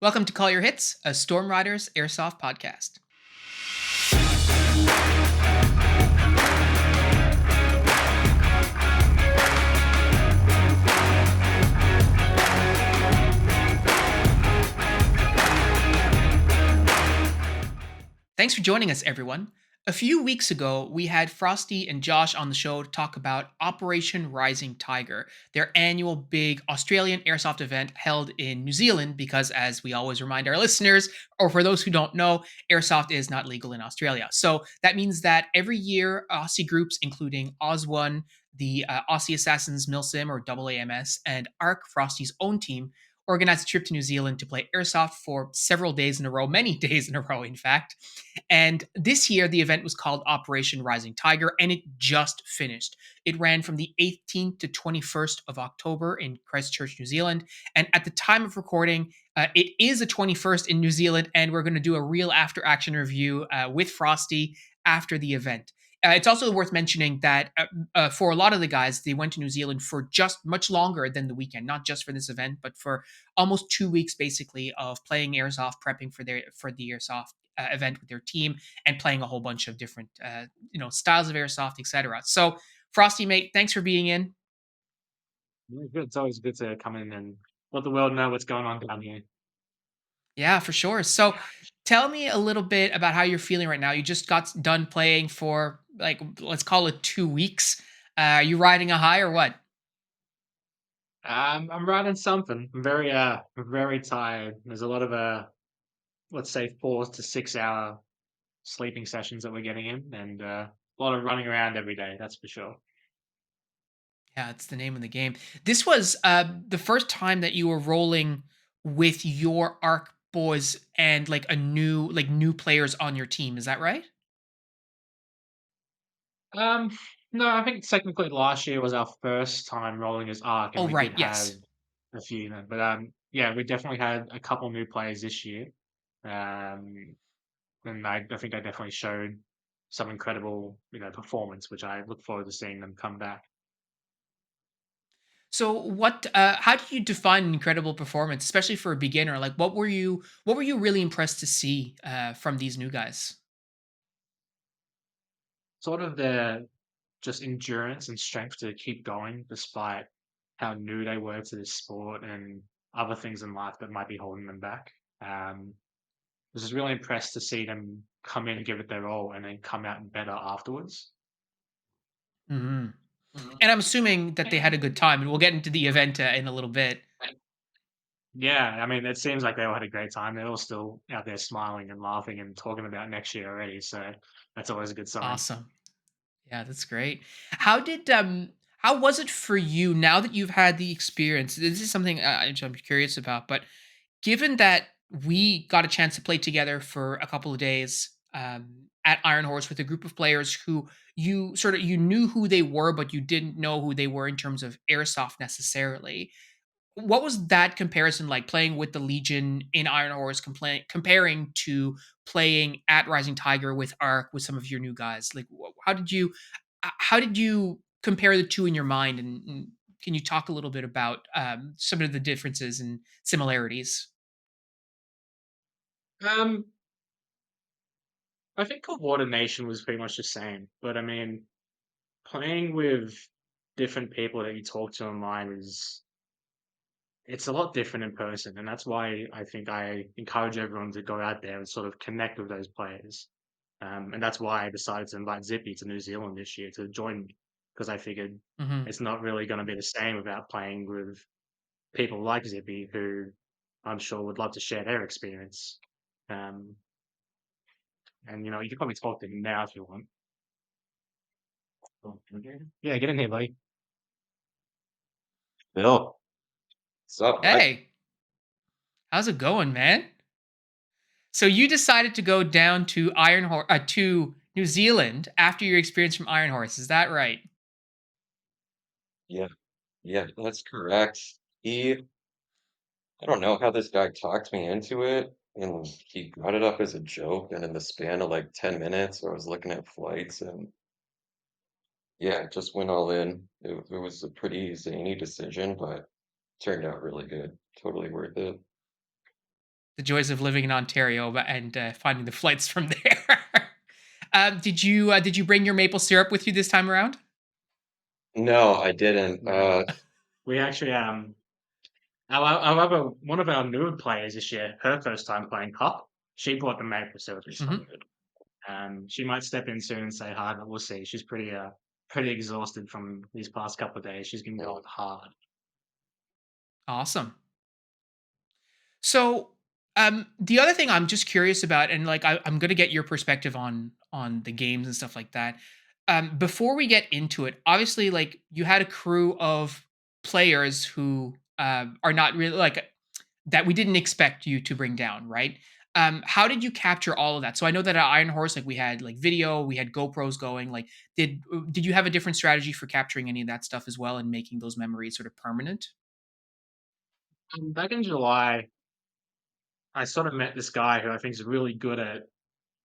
Welcome to Call Your Hits, a Storm Riders Airsoft podcast. Thanks for joining us, everyone. A few weeks ago, we had Frosty and Josh on the show to talk about Operation Rising Tiger, their annual big Australian airsoft event held in New Zealand, because as we always remind our listeners, or for those who don't know, airsoft is not legal in Australia. So that means that every year, Aussie groups, including Oz1, the Aussie Assassins Milsim or AAMS, and ARC, Frosty's own team, organized a trip to New Zealand to play airsoft for several days in a row, many days in a row, in fact. And this year, the event was called Operation Rising Tiger, and it just finished. It ran from the 18th to 21st of October in Christchurch, New Zealand. And at the time of recording, it is the 21st in New Zealand, and we're going to do a real after action review with Frosty after the event. It's also worth mentioning that for a lot of the guys, they went to New Zealand for just much longer than the weekend, not just for this event, but for almost 2 weeks, basically, of playing airsoft, prepping for the airsoft event with their team, and playing a whole bunch of different styles of airsoft, etc. So, Frosty, mate, thanks for being in. Yeah, good. It's always good to come in and let the world know what's going on down here. Yeah, for sure. So, tell me a little bit about how you're feeling right now. You just got done playing for, like, let's call it 2 weeks. Are you riding a high or what? I'm riding something. I'm very tired. There's a lot of let's say 4 to 6 hour sleeping sessions that we're getting in, and a lot of running around every day. That's for sure. Yeah, it's the name of the game. This was the first time that you were rolling with your ARC boys and like new players on your team. Is that right? Um, no, I think technically last year was our first time rolling as Arc, and Oh, we right. did have Yes. a few, but yeah, we definitely had a couple new players this year. Um, and I think I definitely showed some incredible, performance, which I look forward to seeing them come back. So, how do you define an incredible performance, especially for a beginner? Like, what were you really impressed to see from these new guys? Sort of their just endurance and strength to keep going despite how new they were to this sport and other things in life that might be holding them back. I was just really impressed to see them come in and give it their all and then come out better afterwards. Hmm. And I'm assuming that they had a good time, and we'll get into the event in a little bit. Yeah, I mean, it seems like they all had a great time. They're all still out there smiling and laughing and talking about next year already. So that's always a good sign. Awesome. Yeah, that's great. How was it for you now that you've had the experience? This is something which I'm curious about, but given that we got a chance to play together for a couple of days at Iron Horse with a group of players who you knew who they were, but you didn't know who they were in terms of airsoft necessarily. What was that comparison like, playing with the Legion in Iron Horse, comparing to playing at Rising Tiger with Arc with some of your new guys? Like, how did you compare the two in your mind, and can you talk a little bit about some of the differences and similarities? Um, I think coordination was pretty much the same, but I mean, playing with different people that you talk to online it's a lot different in person, and that's why I think I encourage everyone to go out there and sort of connect with those players. And that's why I decided to invite Zippy to New Zealand this year to join me, because I figured Hmm. it's not really going to be the same without playing with people like Zippy, who I'm sure would love to share their experience. Um, and you can probably talk to him now if you want. Oh, okay. Yeah, get in here, buddy. Bill, what's up, bud? Hey, how's it going, man? So you decided to go down to to New Zealand after your experience from Iron Horse. Is that right? Yeah, yeah, that's correct. I don't know how this guy talked me into it, and he brought it up as a joke, and in the span of like 10 minutes, I was looking at flights, and yeah, just went all in. It was a pretty zany decision, but turned out really good. Totally worth it. The joys of living in Ontario and finding the flights from there. Did you bring your maple syrup with you this time around? No, I didn't. No. We actually, our other one of our newer players this year, her first time playing Cup, she brought the maple syrup. It's so Mhm. good. She might step in soon and say hi, but we'll see. She's pretty exhausted from these past couple of days. She's been Yeah. going hard. Awesome. So, the other thing I'm just curious about, and like I'm gonna get your perspective on the games and stuff like that. Before we get into it, obviously, like you had a crew of players who are not really like that we didn't expect you to bring down, right? How did you capture all of that? So I know that at Iron Horse, like we had like video, we had GoPros going. Like, did you have a different strategy for capturing any of that stuff as well and making those memories sort of permanent? Back in July, I sort of met this guy who I think is really good at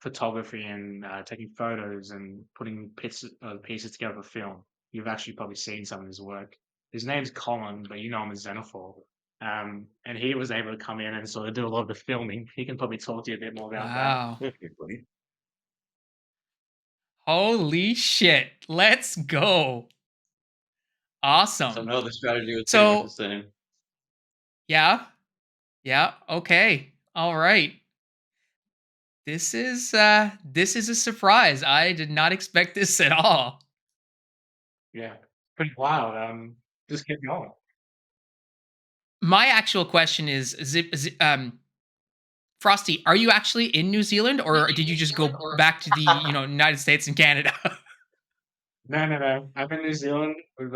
photography and taking photos and putting pieces together for film. You've actually probably seen some of his work. His name's Colin, but you know him as Xenophore. And he was able to come in and sort of do a lot of the filming. He can probably talk to you a bit more about that. Wow. Okay, buddy. Holy shit. Let's go. So Awesome. no, the strategy was pretty much the So, same. yeah. Yeah. Okay. All right. This is a surprise. I did not expect this at all. Yeah, pretty wild. Just keep going. My actual question is Frosty, are you actually in New Zealand or did you just go back to the, United States and Canada? No, no, no. I'm in New Zealand with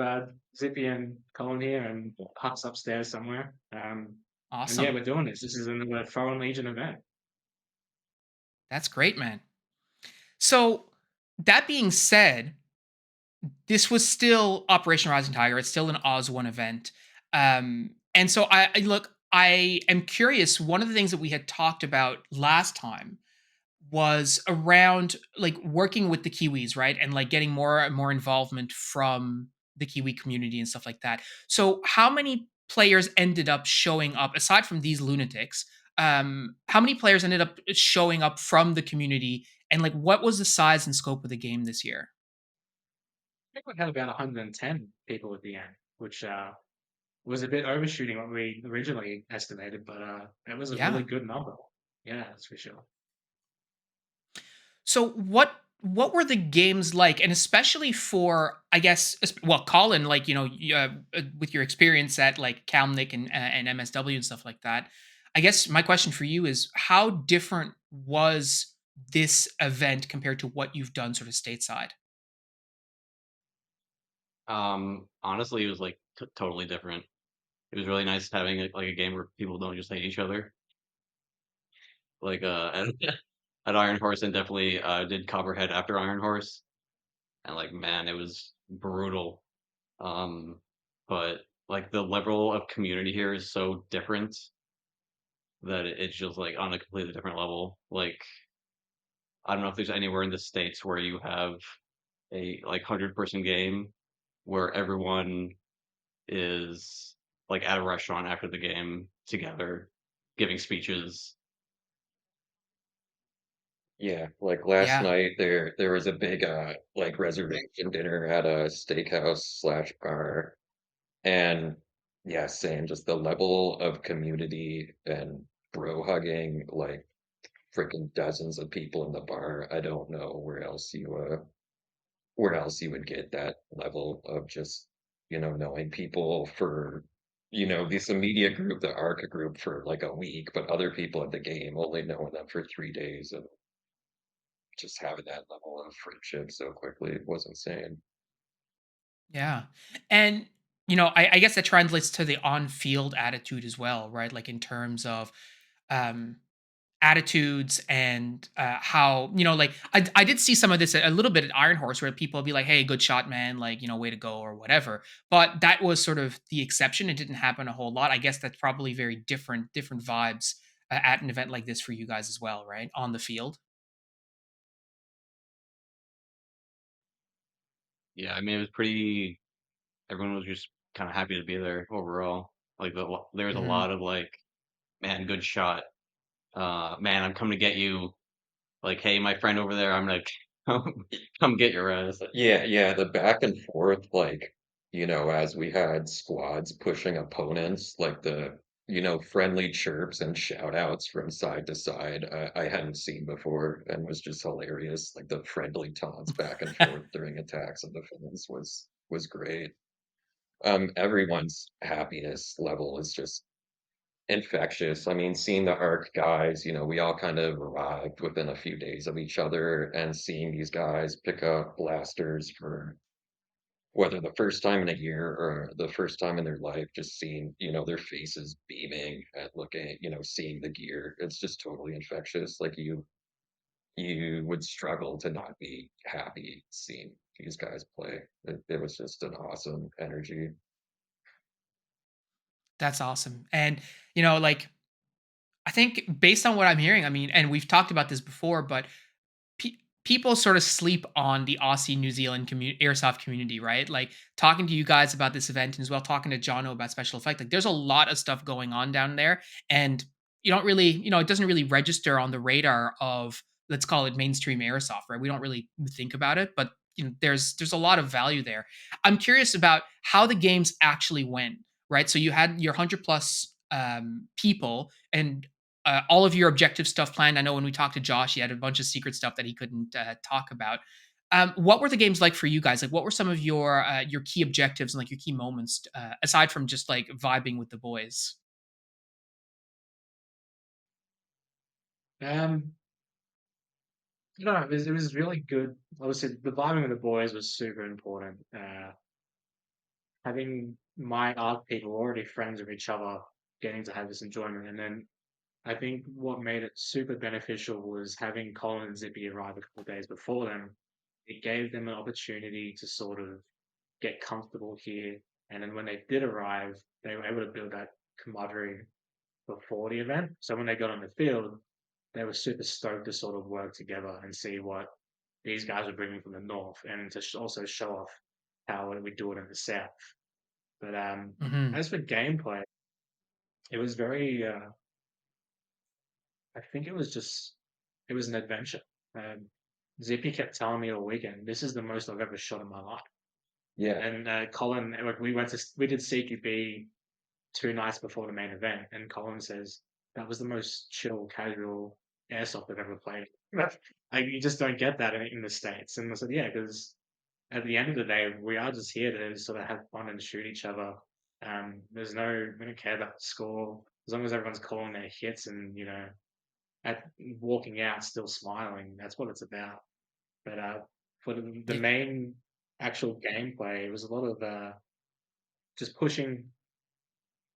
Zippy and Colin here, and Huck's upstairs somewhere. And yeah, Awesome. we're doing this. This is another Foreign Legion event. That's great, man. So, that being said, this was still Operation Rising Tiger. It's still an Oz one event. And so I look, I am curious. One of the things that we had talked about last time was around like working with the Kiwis, right? And like getting more and more involvement from the Kiwi community and stuff like that. So how many players ended up showing up aside from these lunatics? How many players ended up showing up from the community and like what was the size and scope of the game this year? I think we had about 110 people at the end, which was a bit overshooting what we originally estimated, but it was a Yeah. really good number. Yeah, that's for sure. So what were the games like, and especially for I guess well, Colin, like with your experience at like Calnick and MSW and stuff like that. I guess my question for you is how different was this event compared to what you've done sort of stateside? Honestly, it was like totally different. It was really nice having like a game where people don't just hate each other. Like at Iron Horse, and definitely did Copperhead after Iron Horse, and like man, it was brutal. Um, but like the level of community here is so different that it's just like on a completely different level. Like I don't know if there's anywhere in the States where you have a like 100-person game where everyone is like at a restaurant after the game together, giving speeches. Yeah, like last Yeah. night there was a big like reservation dinner at a steakhouse slash bar. And yeah, same, just the level of community and bro hugging, like freaking dozens of people in the bar. I don't know where else you would get that level of just, knowing people for, this immediate group, the ARC group for like a week, but other people at the game only knowing them for 3 days and just having that level of friendship so quickly was insane. Yeah. And I guess that translates to the on-field attitude as well, right? Like in terms of um attitudes and how like I did see some of this a little bit at Iron Horse where people would be like, hey, good shot, man, like way to go or whatever, but that was sort of the exception. It didn't happen a whole lot. I guess that's probably very different vibes at an event like this for you guys as well, right, on the field. Yeah, I mean, it was pretty. Everyone was just kind of happy to be there overall. Like there was a Hmm. lot of like, man, good shot. man, I'm coming to get you. Like, hey, my friend over there, I'm gonna come, come get your ass. Yeah, yeah, the back and forth, like, as we had squads pushing opponents, like friendly chirps and shout outs from side to side, I hadn't seen before and was just hilarious. Like the friendly taunts back and forth during attacks of the fans was great. Everyone's happiness level is just infectious. I mean, seeing the ARC guys, we all kind of arrived within a few days of each other, and seeing these guys pick up blasters for whether the first time in a year or the first time in their life, just seeing, their faces beaming at looking, seeing the gear. It's just totally infectious. Like you would struggle to not be happy seeing these guys play. It was just an awesome energy. That's awesome. And like I think based on what I'm hearing, I mean, and we've talked about this before, but people sort of sleep on the Aussie New Zealand airsoft community, right? Like talking to you guys about this event and as well talking to Jono about special effect. Like there's a lot of stuff going on down there, and you don't really, it doesn't really register on the radar of, let's call it, mainstream airsoft, right? We don't really think about it, but there's a lot of value there. I'm curious about how the games actually went, right? So you had your 100 plus people, and all of your objective stuff planned. I know when we talked to Josh, he had a bunch of secret stuff that he couldn't talk about. What were the games like for you guys? Like, what were some of your key objectives and like your key moments, aside from just like vibing with the boys? Um, no, it was really good. Obviously, the vibing with the boys was super important. Having my art people already friends with each other, getting to have this enjoyment, and then I think what made it super beneficial was having Colin and Zippy arrive a couple of days before them. It gave them an opportunity to sort of get comfortable here, and then when they did arrive, they were able to build that camaraderie before the event. So when they got on the field, they were super stoked to sort of work together and see what these guys are bringing from the north, and to also show off how we do it in the south. But Hmm. as for gameplay, it was very. I think it was an adventure. Um, Zippy kept telling me all weekend, "This is the most I've ever shot in my life." Yeah. And Colin, like we did CQB 2 nights before the main event, and Colin says that was the most chill, casual airsoft I've ever played. Like you just don't get that in the States. And I said, yeah, because at the end of the day, we are just here to sort of have fun and shoot each other. We don't care about the score as long as everyone's calling their hits and at walking out still smiling. That's what it's about. But for the Yeah. main actual gameplay, it was a lot of just pushing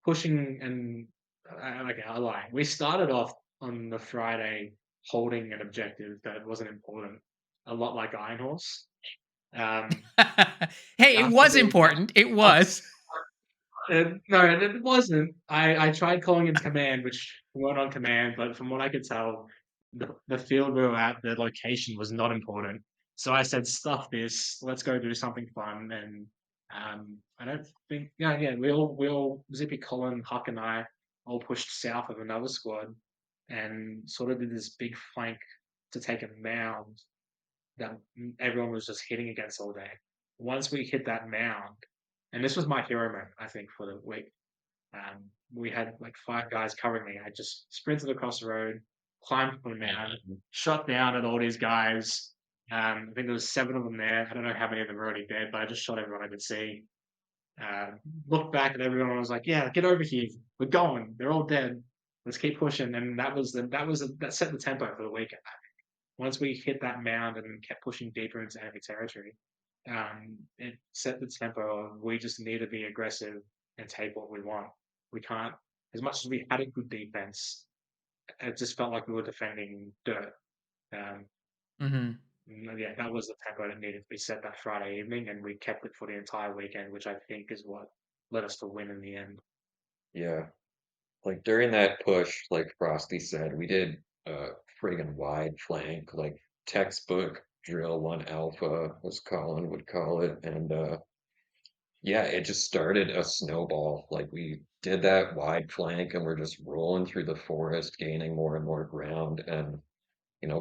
and okay, I lie. We started off on the Friday holding an objective that wasn't important, a lot like Ironhorse. Um, Hey, it after was the important. It after, was. no, it wasn't. I tried calling into command, which we weren't on command, but from what I could tell, the field we were at, the location was not important. So I said, "Stuff this. Let's go do something fun." And I don't think, yeah, we all, Zippy, Colin, Huck, and I all pushed south of another squad, and sort of did this big flank to take a mound that everyone was just hitting against all day. Once we hit that mound, and this was my hero moment, I think, for the week. We had like 5 guys covering me. I just sprinted across the road, climbed from the mound, shot down at all these guys. I think there was 7 of them there. I don't know how many of them were already dead, but I just shot everyone I could see. Uh, Looked back at everyone and was like, "Yeah, get over here. We're going. They're all dead. Let's keep pushing." And that set the tempo for the weekend. Once we hit that mound and kept pushing deeper into enemy territory, it set the tempo of we just need to be aggressive and take what we want. We can't, as much as we had a good defense, it just felt like we were defending dirt. Um, Hmm. yeah, that was the tempo that needed to be set that Friday evening, and we kept it for the entire weekend, which I think is what led us to win in the end. Yeah. Like during that push, like Frosty said, we did a friggin' wide flank, like textbook drill 1 alpha, as Colin would call it. And yeah, it just started a snowball. Like we did that wide flank and we're just rolling through the forest, gaining more and more ground. And,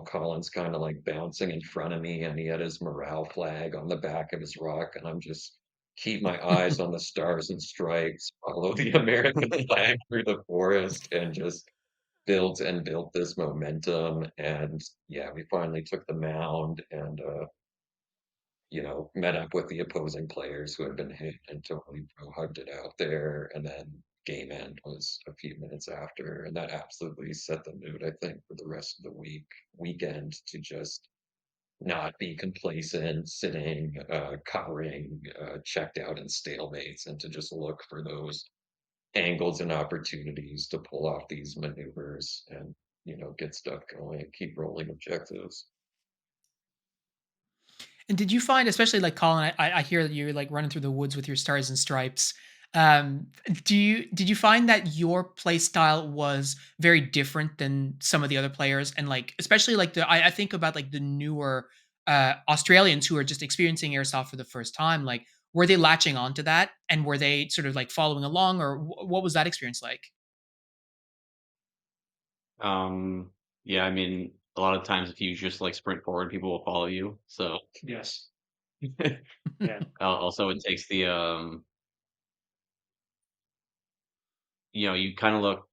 Colin's kind of like bouncing in front of me and he had his morale flag on the back of his rock. And I'm just keep my eyes on the stars and stripes, follow the American flag through the forest and just built and built this momentum. And yeah, we finally took the mound and, met up with the opposing players who had been hit and totally hugged it out there. And then game end was a few minutes after, and that absolutely set the mood, I think, for the rest of the weekend to just not be complacent, sitting, covering, checked out in stalemates, and to just look for those angles and opportunities to pull off these maneuvers and get stuff going, keep rolling objectives. And did you find, especially like Colin, I hear that you're like running through the woods with your stars and stripes. Did you find that your play style was very different than some of the other players? And like, especially like I think about like the newer Australians who are just experiencing airsoft for the first time. Like, were they latching onto that, and were they sort of like following along, or what was that experience like? Um, yeah, I mean, a lot of times if you just like sprint forward, people will follow you. So Yes. Yeah. also it takes the you kind of look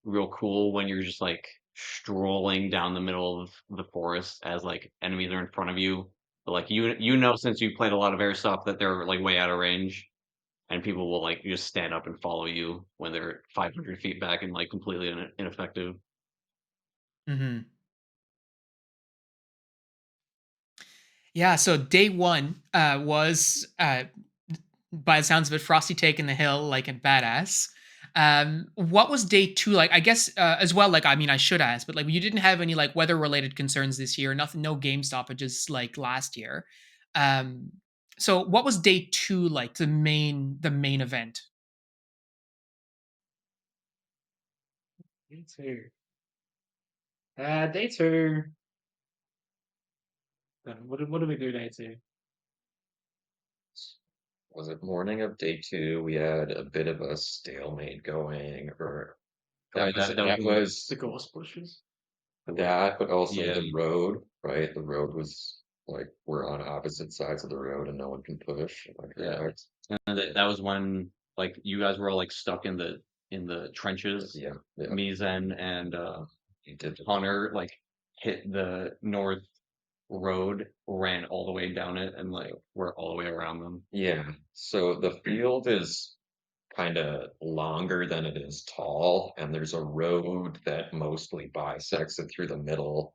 real cool when you're just like strolling down the middle of the forest as like enemies are in front of you. But like since you played a lot of airsoft that they're like way out of range, and people will like just stand up and follow you when they're 500 feet back and like completely ineffective. Hmm. Yeah. So day one was by the sounds of it, Frosty taking the hill like a badass. What was day two like? I guess as well. Like, I mean, I should ask, but like, you didn't have any like weather related concerns this year. Nothing, no game stoppages like last year. Um, so what was day two like? The main event. Day two. Day two. What did we do day two? Was it morning of day two? We had a bit of a stalemate going, or That that was that was The gorse bushes. that, but also yeah. the road, right? The road was like we're on opposite sides of the road and no one can push. Am I Yeah. correct? And that was when like you guys were all like stuck in the trenches. Yeah, yeah. Me, Zen, and You did. Hunter like hit the north road, ran all the way down it, and like we're all the way around them. Yeah. So the field is kind of longer than it is tall, and there's a road that mostly bisects it through the middle.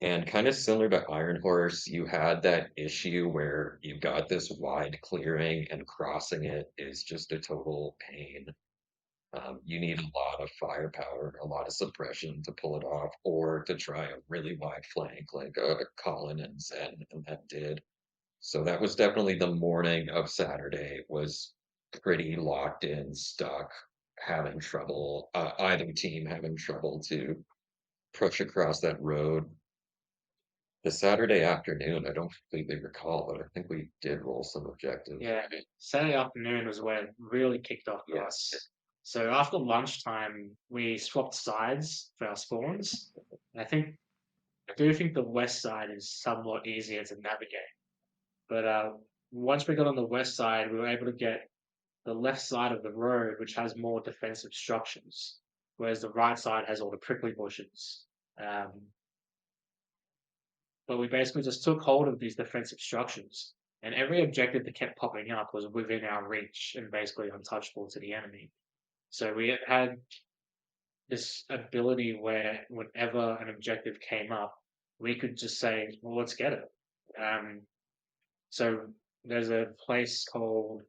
And kind of similar to Iron Horse, you had that issue where you've got this wide clearing and crossing it is just a total pain. You need a lot of firepower, a lot of suppression to pull it off, or to try a really wide flank like Colin and Zen and that did. So that was definitely the morning of Saturday was pretty locked in, stuck, having trouble, either team having trouble to push across that road. The Saturday afternoon, I don't completely recall, but I think we did roll some objectives. Yeah. Saturday afternoon was where it really kicked off for Yes. us. So after lunchtime, we swapped sides for our spawns. I do think the west side is somewhat easier to navigate. But once we got on the west side, we were able to get the left side of the road, which has more defensive structures, whereas the right side has all the prickly bushes. Um, but we basically just took hold of these defensive structures, and every objective that kept popping up was within our reach and basically untouchable to the enemy. So we had this ability where whenever an objective came up, we could just say, "Well, let's get it." Um, so there's a place called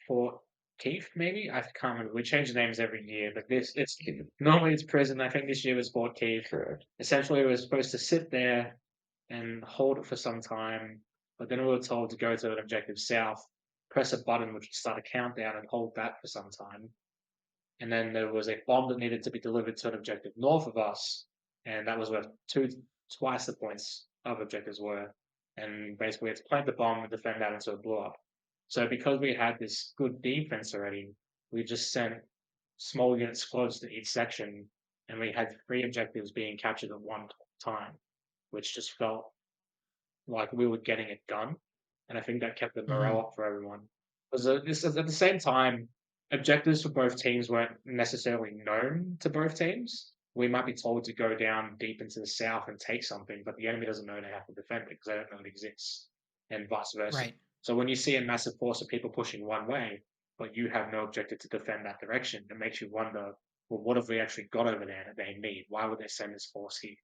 Fort Keith, maybe I can't remember. We change the names every year, but this it's normally it's prison. I think this year was Fort Keith. Correct. Essentially, we were supposed to sit there and hold it for some time, but then we were told to go to an objective south, press a button which would start a countdown, and hold that for some time. And then there was a bomb that needed to be delivered to an objective north of us, and that was where twice the points of objectives were. and basically it's plant the bomb and defend that until it blew up. So because we had this good defense already, we just sent small units close to each section, and we had three objectives being captured at one time, which just felt like we were getting it done. And I think that kept the morale Mhm. up for everyone. Because this at the same time, objectives for both teams weren't necessarily known to both teams. We might be told to go down deep into the south and take something, but the enemy doesn't know they have to defend it because they don't know it exists, and vice versa. Right. So when you see a massive force of people pushing one way, but you have no objective to defend that direction, it makes you wonder, well, what have we actually got over there that they need? Why would they send this force here?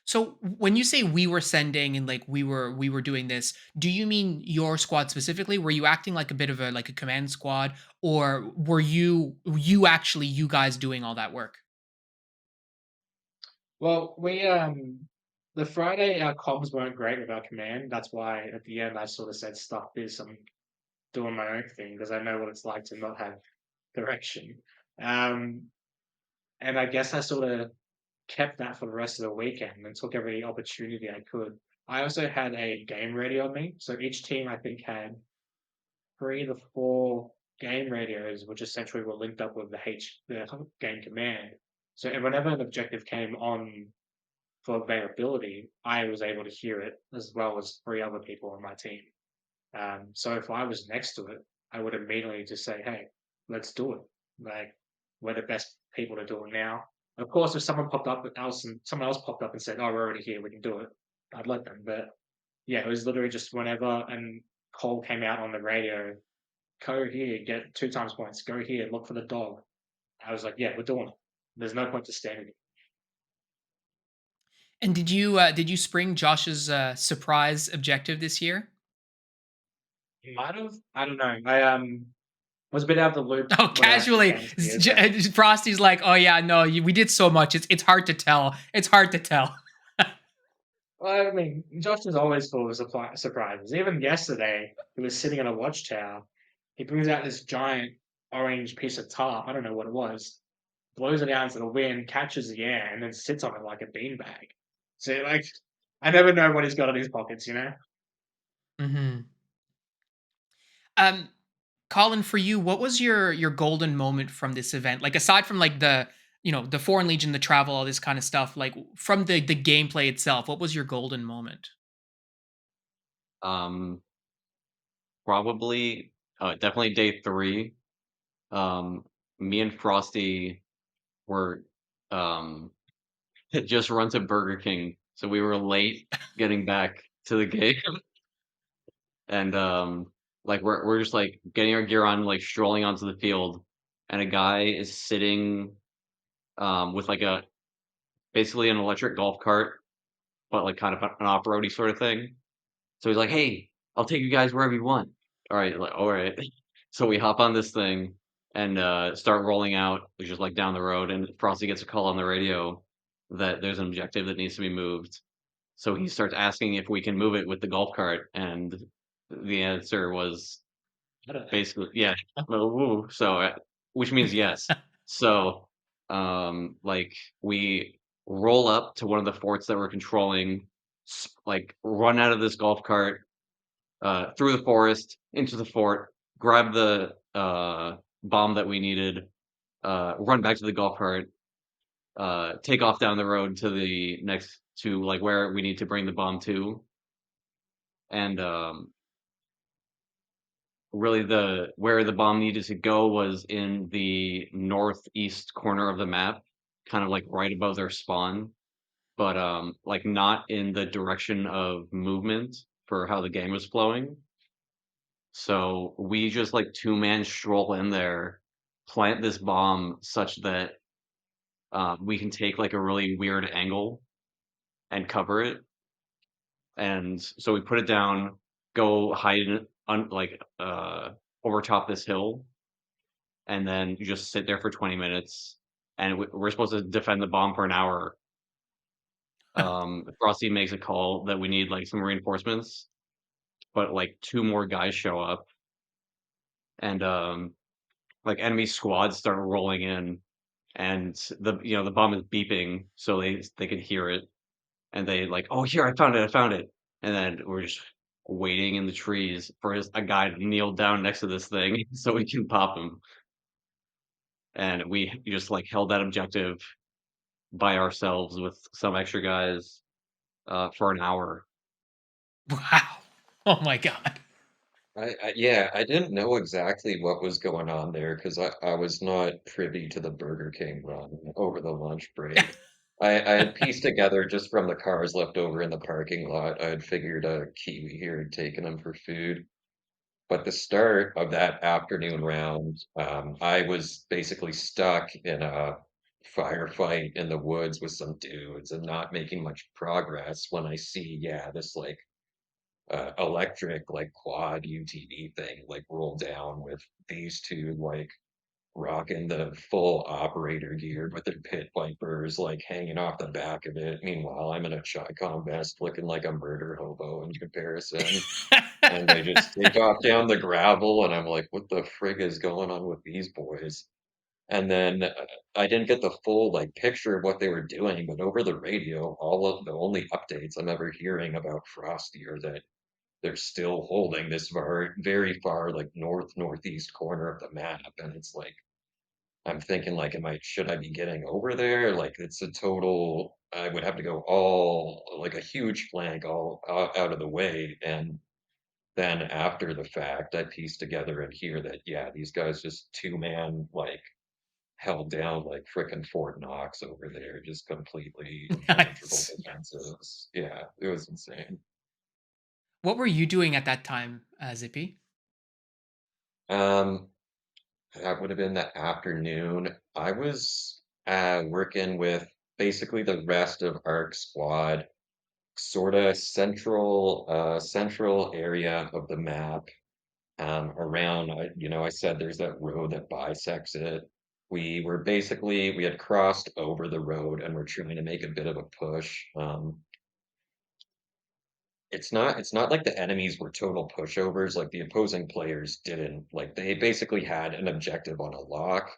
So when you say we were sending and like we were doing this, do you mean your squad specifically? Were you acting like a bit of a like a command squad, or were you actually you guys doing all that work? Well, the Friday our comms weren't great with our command. That's why at the end I sort of said, "Stuff this, I'm doing my own thing," because I know what it's like to not have direction. Um, and I guess I sort of kept that for the rest of the weekend and took every opportunity I could. I also had a game radio on me, so each team I think had 3 to 4 game radios, which essentially were linked up with the game command. So and whenever an objective came on for availability, I was able to hear it as well as 3 other people on my team. So if I was next to it, I would immediately just say, "Hey, let's do it. Like, we're the best people to do it now." Of course, if someone else popped up and said, "Oh, we're already here, we can do it," I'd let them. But yeah, it was literally just whenever and call came out on the radio, "Go here, get 2 times points. Go here, look for the dog." I was like, "Yeah, we're doing it. There's no point to standing." And did you spring Josh's surprise objective this year? He might have. I don't know. I was a bit out of the loop Oh, when it actually casually, came to the event. Frosty's like, "Oh yeah, no, we did so much. It's hard to tell. It's hard to tell." Well, I mean, Josh is always full of surprises. Even yesterday, he was sitting on a watchtower. He brings out this giant orange piece of tarp. I don't know what it was. Blows it out into the wind, catches the air, and then sits on it like a beanbag. So, like, I never know what he's got in his pockets, you know? Hmm. Um, Colin, for you, what was your golden moment from this event? Like aside from like the Foreign Legion, the travel, all this kind of stuff, like from the gameplay itself, what was your golden moment? Um, Probably, definitely day 3. Um, Me and Frosty were had just run to Burger King, so we were late getting back to the game, and like we're just like getting our gear on, like strolling onto the field, and a guy is sitting with like a basically an electric golf cart, but like kind of an off-roady sort of thing. So he's like, "Hey, I'll take you guys wherever you want." All right, like, all right. So we hop on this thing and start rolling out, which is like down the road. And Frosty gets a call on the radio that there's an objective that needs to be moved. So he starts asking if we can move it with the golf cart, and the answer was I don't know. basically, yeah. Woo. So, which means yes. So, like we roll up to one of the forts that we're controlling, like run out of this golf cart, through the forest into the fort, grab the bomb that we needed, run back to the golf cart, take off down the road to the next to like where we need to bring the bomb to, and really the where the bomb needed to go was in the northeast corner of the map, kind of like right above their spawn, but like not in the direction of movement for how the game was flowing. So we just like two-man stroll in there, plant this bomb such that we can take like a really weird angle and cover it. And so we put it down, go hide in it, like over top this hill, and then you just sit there for 20 minutes. And we're supposed to defend the bomb for an hour. Frosty makes a call that we need like some reinforcements, but like 2 more guys show up, and like enemy squads start rolling in, and the bomb is beeping, so they can hear it, and they like, "Oh, here, I found it," and then we're just waiting in the trees for a guy to kneel down next to this thing so we can pop him, and we just like held that objective by ourselves with some extra guys for an hour. Wow. Oh my god. Yeah, I didn't know exactly what was going on there because I was not privy to the Burger King run over the lunch break. I had pieced together just from the cars left over in the parking lot. I had figured a Kiwi here had taken them for food. But the start of that afternoon round, I was basically stuck in a firefight in the woods with some dudes and not making much progress when I see, yeah, this like electric like quad UTV thing like roll down with these two like rocking the full operator gear with their pit vipers like hanging off the back of it. Meanwhile, I'm in a Chicom vest looking like a murder hobo in comparison. And they just take off down the gravel, and I'm like, what the frig is going on with these boys? And then I didn't get the full like picture of what they were doing, but over the radio, all of the only updates I'm ever hearing about Frosty are that they're still holding this very far like northeast corner of the map, and it's like I'm thinking like, should I be getting over there? Like it's a total. I would have to go all like a huge flank all out of the way, and then after the fact, I pieced together in here that yeah, these guys just two-man like held down like frickin' Fort Knox over there, just completely impenetrable Nice. defenses. Yeah, it was insane. What were you doing at that time, Zippy? Um, that would have been the afternoon. I was working with basically the rest of ARC squad, sort of central area of the map. Around, I said there's that road that bisects it. We had crossed over the road and we're trying to make a bit of a push. It's not like the enemies were total pushovers, like the opposing players didn't, like they basically had an objective on a lock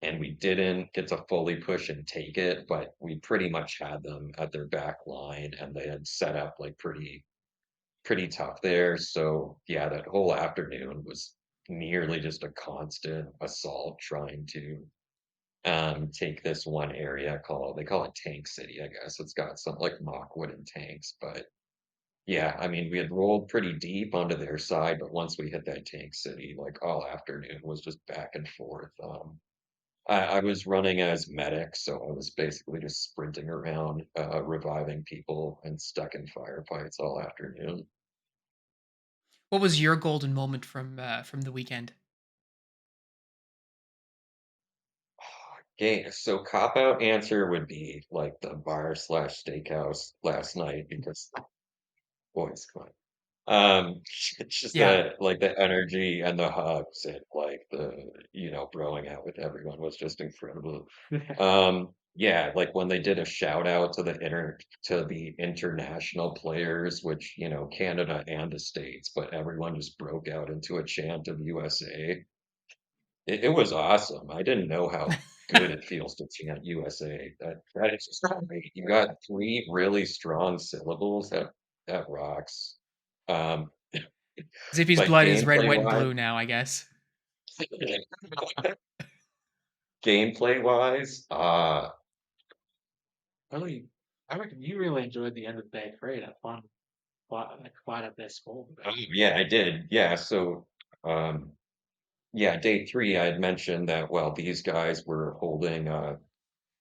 and we didn't get to fully push and take it, but we pretty much had them at their back line and they had set up like pretty tough there. So yeah, that whole afternoon was nearly just a constant assault trying to take this one area called they call it Tank City, I guess. It's got some like mock wooden tanks, but yeah, I mean we had rolled pretty deep onto their side, but once we hit that Tank City, like all afternoon was just back and forth. I was running as medic, so I was basically just sprinting around, reviving people and stuck in firefights all afternoon. What was your golden moment from the weekend? Okay, so cop out answer would be like the bar slash steakhouse last night because boys, come on. It's just Yeah. the energy and the hugs and like broing out with everyone was just incredible. Yeah, like when they did a shout out to the international players, which Canada and the States, but everyone just broke out into a chant of USA. It was awesome. I didn't know how good it feels to chant USA. That is just great. You got three really strong syllables. That rocks. Um, Zippy's but blood is red, gameplay white, and wise, blue now, I guess. gameplay wise, Really, I reckon you really enjoyed the end of day three. That fun, quite up their score. yeah, I did. Yeah, so um, yeah, day three, I had mentioned that well, these guys were holding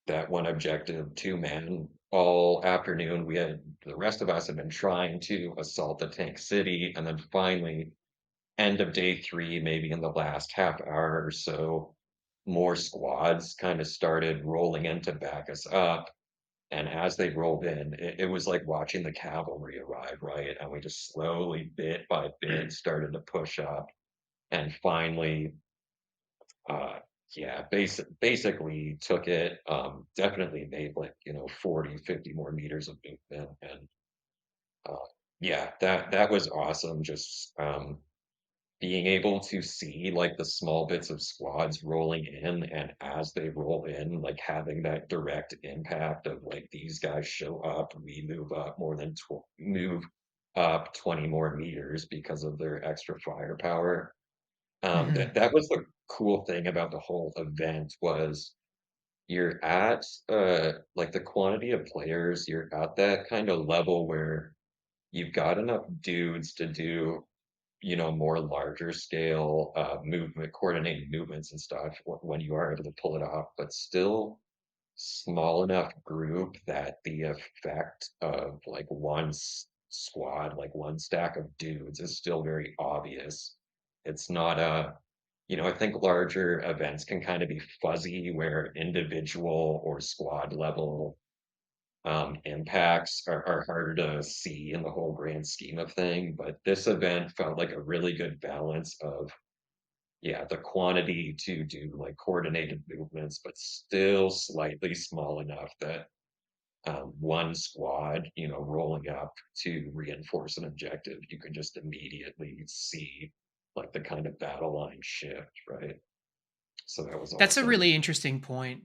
that one objective, two men, all afternoon. The rest of us had been trying to assault the tank city, and then finally, end of day three, maybe in the last half hour or so, more squads kind of started rolling in to back us up. And as they rolled in, it was like watching the cavalry arrive, right? And we just slowly, bit by bit, started to push up. And finally, uh, yeah, basically took it, definitely made like, 40, 50 more meters of movement. And uh, yeah, that was awesome. Just being able to see like the small bits of squads rolling in, and as they roll in, like having that direct impact of like these guys show up, we move up more than move up 20 more meters because of their extra firepower. Hmm. That was the cool thing about the whole event was you're at like the quantity of players, you're at that kind of level where you've got enough dudes to do, more larger scale movement, coordinated movements and stuff when you are able to pull it off, but still small enough group that the effect of like one squad, like one stack of dudes, is still very obvious. It's not a, I think larger events can kind of be fuzzy where individual or squad level impacts are harder to see in the whole grand scheme of thing. But this event felt like a really good balance of, yeah, the quantity to do like coordinated movements, but still slightly small enough that one squad, rolling up to reinforce an objective, you can just immediately see like the kind of battle line shift, right? So that was That's a awesome. really interesting point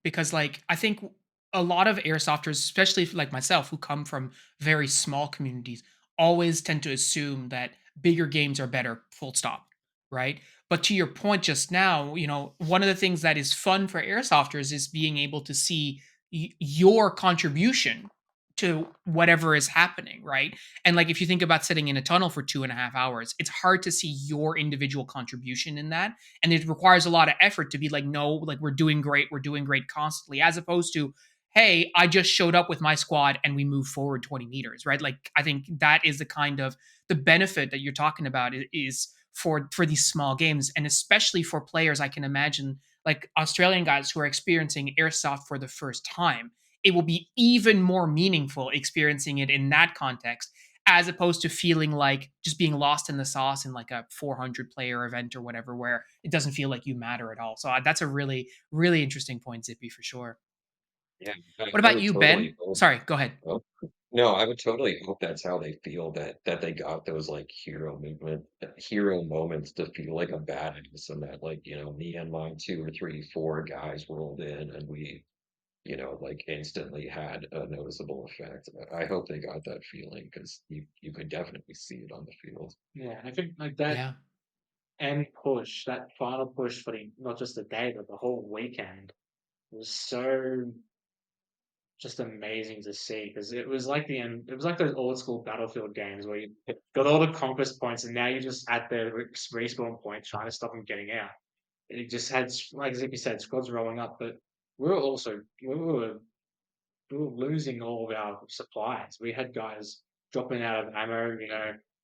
because, like, I think a lot of airsofters, especially like myself, who come from very small communities, always tend to assume that bigger games are better, full stop, right? But to your point just now, one of the things that is fun for airsofters is being able to see your contribution to whatever is happening, right? And like if you think about sitting in a tunnel for 2.5 hours, it's hard to see your individual contribution in that, and it requires a lot of effort to be like, no, like we're doing great constantly, as opposed to, hey, I just showed up with my squad and we move forward 20 meters, right? Like I think that is the kind of the benefit that you're talking about is for these small games, and especially for players, I can imagine, like Australian guys who are experiencing airsoft for the first time. It will be even more meaningful experiencing it in that context, as opposed to feeling like just being lost in the sauce in like a 400 player event or whatever, where it doesn't feel like you matter at all. So that's a really, really interesting point, Zippy, for sure. Yeah, What I about would you, Ben? totally hope. Sorry, go ahead. Oh, no, I would totally hope that's how they feel, that they got those like hero moments to feel like a badass, and that like, me and my two or three, four guys rolled in and we, like instantly had a noticeable effect. I hope they got that feeling because you could definitely see it on the field. Yeah, I think like that Yeah. end push, that final push for the not just the day but the whole weekend was so just amazing to see because it was like the end. It was like those old school Battlefield games where you got all the conquest points and now you're just at the respawn point trying to stop them getting out. It just had, like Zippy said, squads rolling up, but we were losing all of our supplies. We had guys dropping out of ammo.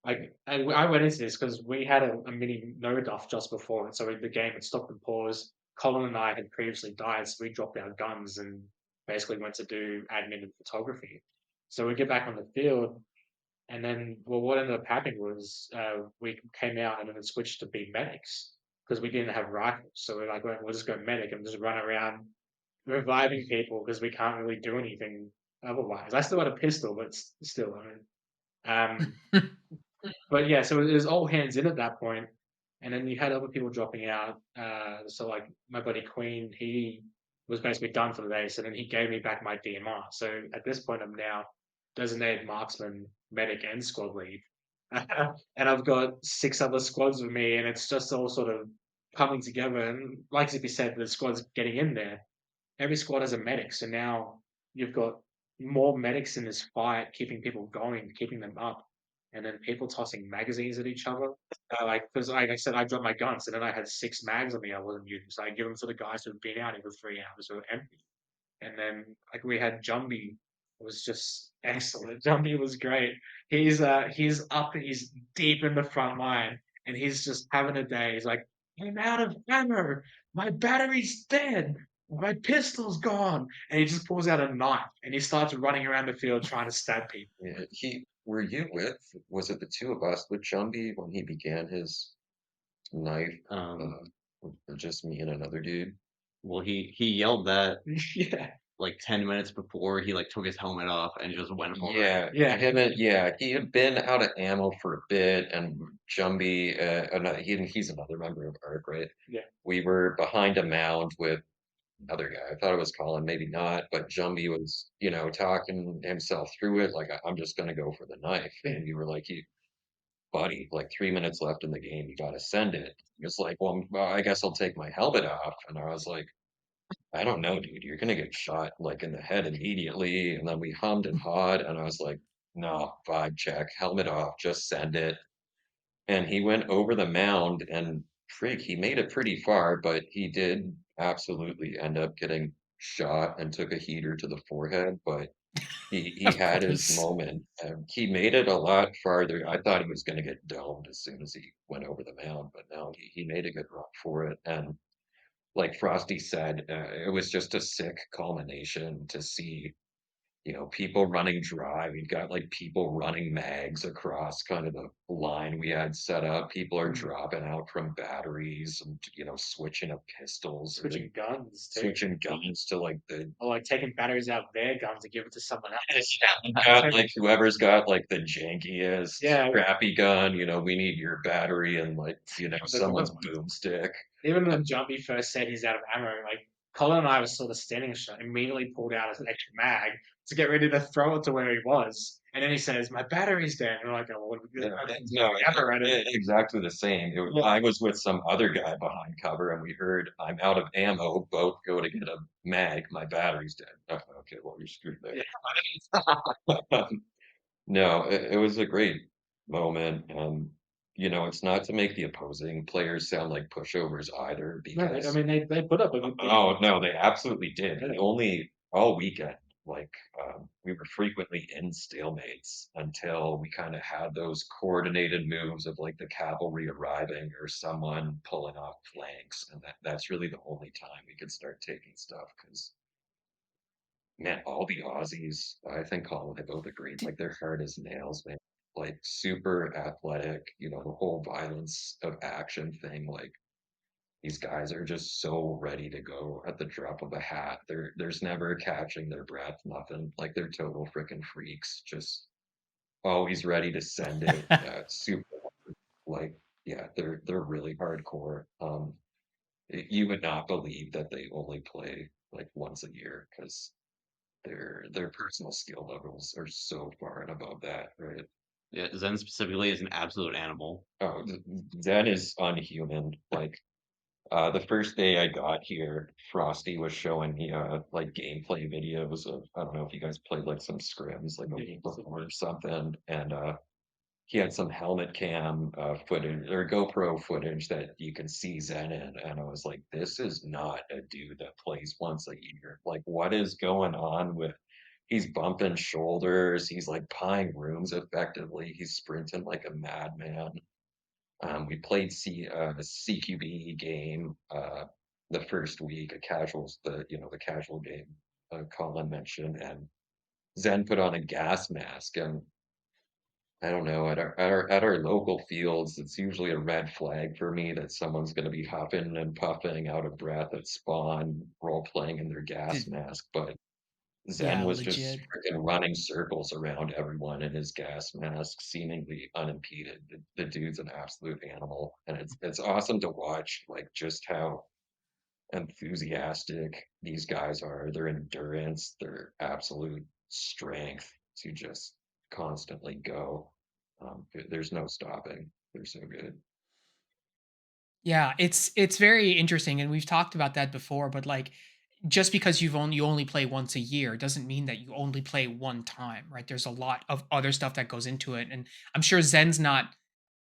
I went into this because we had a mini no duff just before, and so the game had stopped and paused. Colin and I had previously died, so we dropped our guns and basically went to do admin and photography. So we get back on the field, and then, well, what ended up happening was we came out and then it switched to be medics because we didn't have rifles. So we're like, we'll just go medic and just run around reviving people because we can't really do anything otherwise. I still had a pistol, but still, I mean, but yeah, so it was all hands in at that point, and then you had other people dropping out. So like my buddy Queen, he was basically done for the day. So then he gave me back my DMR. So at this point, I'm now designated marksman, medic, and squad lead, and I've got 6 other squads with me, and it's just all sort of coming together. And like Zippy said, the squad's getting in there. Every squad has a medic, so now you've got more medics in this fight, keeping people going, keeping them up, and then people tossing magazines at each other. Like, because like I said, I dropped my guns, and then I had 6 mags on me I wasn't using, so I give them to the guys who've been out here for 3 hours who are empty. And then like we had Jumbie was just excellent. Jumbie was great. He's up, he's deep in the front line, and he's just having a day. He's like, I'm out of ammo. My battery's dead. My pistol's gone. And he just pulls out a knife and he starts running around the field trying to stab people. Yeah, were you with, was it the two of us with Chumby when he began his knife, Um, or just me and another dude? well, he yelled that Yeah. like 10 minutes before he like took his helmet off and just went for it. Yeah, Yeah. he had been out of ammo for a bit, and Jumby, he's another member of ARC, right? Yeah. We were behind a mound with another guy. I thought it was Colin, maybe not, but Jumby was, talking himself through it, like, I'm just gonna go for the knife. And you were like, buddy, like 3 minutes left in the game, you gotta send it. He was like, well, I guess I'll take my helmet off. And I was like, I don't know, dude. You're gonna get shot like in the head immediately. And then we hummed and hawed, and I was like, no, vibe check, helmet off, just send it. And he went over the mound, and freak, he made it pretty far, but he did absolutely end up getting shot and took a heater to the forehead. But he Of had his course. moment. He made it a lot farther. I thought he was gonna get domed as soon as he went over the mound, but no, he made a good run for it. And like Frosty said, it was just a sick culmination to see, people running dry. We've got like people running mags across kind of the line we had set up. People are Mm. dropping out from batteries and, switching up pistols or Switching guns too. switching guns to like the Or like taking batteries out of their guns to give it to someone else. got like whoever's got like the jankiest Yeah. crappy gun, we need your battery and like, There's a someone's lot. boomstick. Even when Jumpy first said he's out of ammo, like Colin and I were sort of standing shot, immediately pulled out an extra mag to get ready to throw it to where he was. And then he says, my battery's dead. And we're like, oh, what do we do? Yeah, no, Ammo at it. exactly the same. Yeah. I was with some other guy behind cover, and we heard, "I'm out of ammo. Both go to get a mag. My battery's dead." Oh, okay, well you're screwed there. Yeah. No, it was a great moment, and it's not to make the opposing players sound like pushovers either, No, I because mean, they put up a good oh no, they absolutely did. Yeah. The only all weekend, like we were frequently in stalemates until we kind of had those coordinated moves of like the cavalry arriving or someone pulling off flanks, and that's really the only time we could start taking stuff. Because man, all the Aussies, I think Colin and I both agreed, like they're hard as nails, man. Like super athletic, the whole violence of action thing, like these guys are just so ready to go at the drop of a hat. There's never catching their breath, nothing. Like they're total freaking freaks, just always ready to send it. Super like yeah, they're really hardcore. You would not believe that they only play like once a year because their personal skill levels are so far and above that, right? Yeah, Zen specifically is an absolute animal. Oh, Zen is unhuman. Like the first day I got here, Frosty was showing me like gameplay videos of I don't know if you guys played like some scrims like a week before or something, and he had some helmet cam footage or GoPro footage that you can see Zen in, and I was like, this is not a dude that plays once a year. Like, what is going on with? He's bumping shoulders. He's like pieing rooms effectively. He's sprinting like a madman. We played a CQB game the first week, a casuals, the casual game Colin mentioned, and Zen put on a gas mask, and I don't know at our local fields, it's usually a red flag for me that someone's going to be huffing and puffing out of breath at spawn, role playing in their gas mask, but Zen Yeah, was just legit. freaking running circles around everyone in his gas mask, seemingly unimpeded. The dude's an absolute animal, and it's awesome to watch, like just how enthusiastic these guys are. Their endurance, their absolute strength to just constantly go. There's no stopping. They're so good. Yeah, it's very interesting, and we've talked about that before. But like, just because you only play once a year doesn't mean that you only play one time, right? There's a lot of other stuff that goes into it, and I'm sure Zen's not.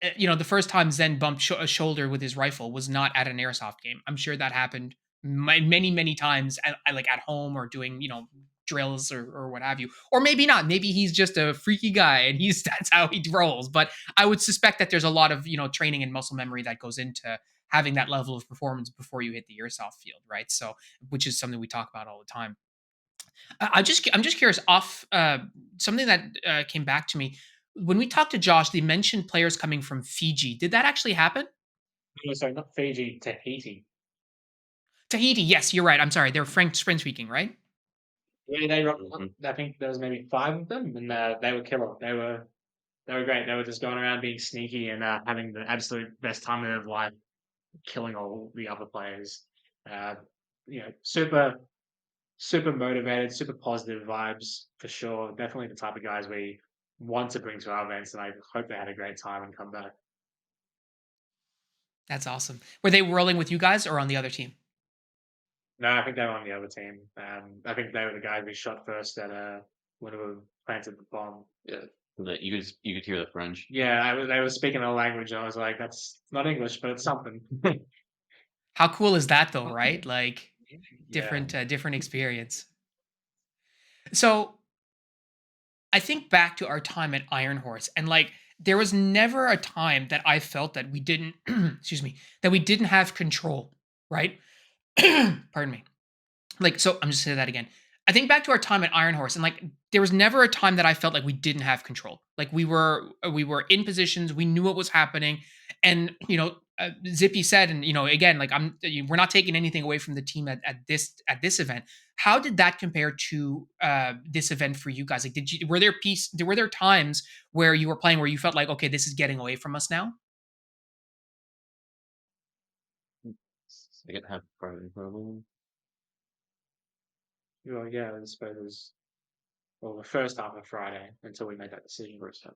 The first time Zen bumped a shoulder with his rifle was not at an airsoft game. I'm sure that happened many times, like at home or doing drills or what have you, or maybe not. Maybe he's just a freaky guy and he's that's how he rolls. But I would suspect that there's a lot of training and muscle memory that goes into having that level of performance before you hit the airsoft field, right? So, which is something we talk about all the time. I'm just curious. Off something that came back to me when we talked to Josh. They mentioned players coming from Fiji. Did that actually happen? No, sorry, not Fiji, Tahiti. Tahiti. Yes, you're right. I'm sorry. They're French speaking, right? Yeah, they rocked up. Mhm. I think there was maybe 5 of them, and, they were killer. They were great. They were just going around being sneaky and, having the absolute best time of their life, killing all the other players. Uh, super motivated, super positive vibes for sure. Definitely the type of guys we want to bring to our events, and I hope they had a great time and come back. That's awesome. Were they rolling with you guys or on the other team? No, I think they were on the other team. I think they were the guys we shot first at when we planted the bomb. Yeah. That you could hear the French. Yeah, they were speaking a language. I was like, that's not English, but it's something. How cool is that though, right? Like Yeah. different experience. So I think back to our time at Iron Horse, and like there was never a time that I felt that we didn't excuse me, that we didn't have control, right? Pardon me. Like, so I'm just saying that again. I think back to our time at Iron Horse, and like there was never a time that I felt like we didn't have control. Like we were in positions, we knew what was happening, and Zippy said, and again, like we're not taking anything away from the team at this event. How did that compare to this event for you guys? Like, were there times where you were playing where you felt like, okay, this is getting away from us now? Second half Friday probably. Well, yeah, I suppose it was, well, the first half of Friday until we made that decision. First half.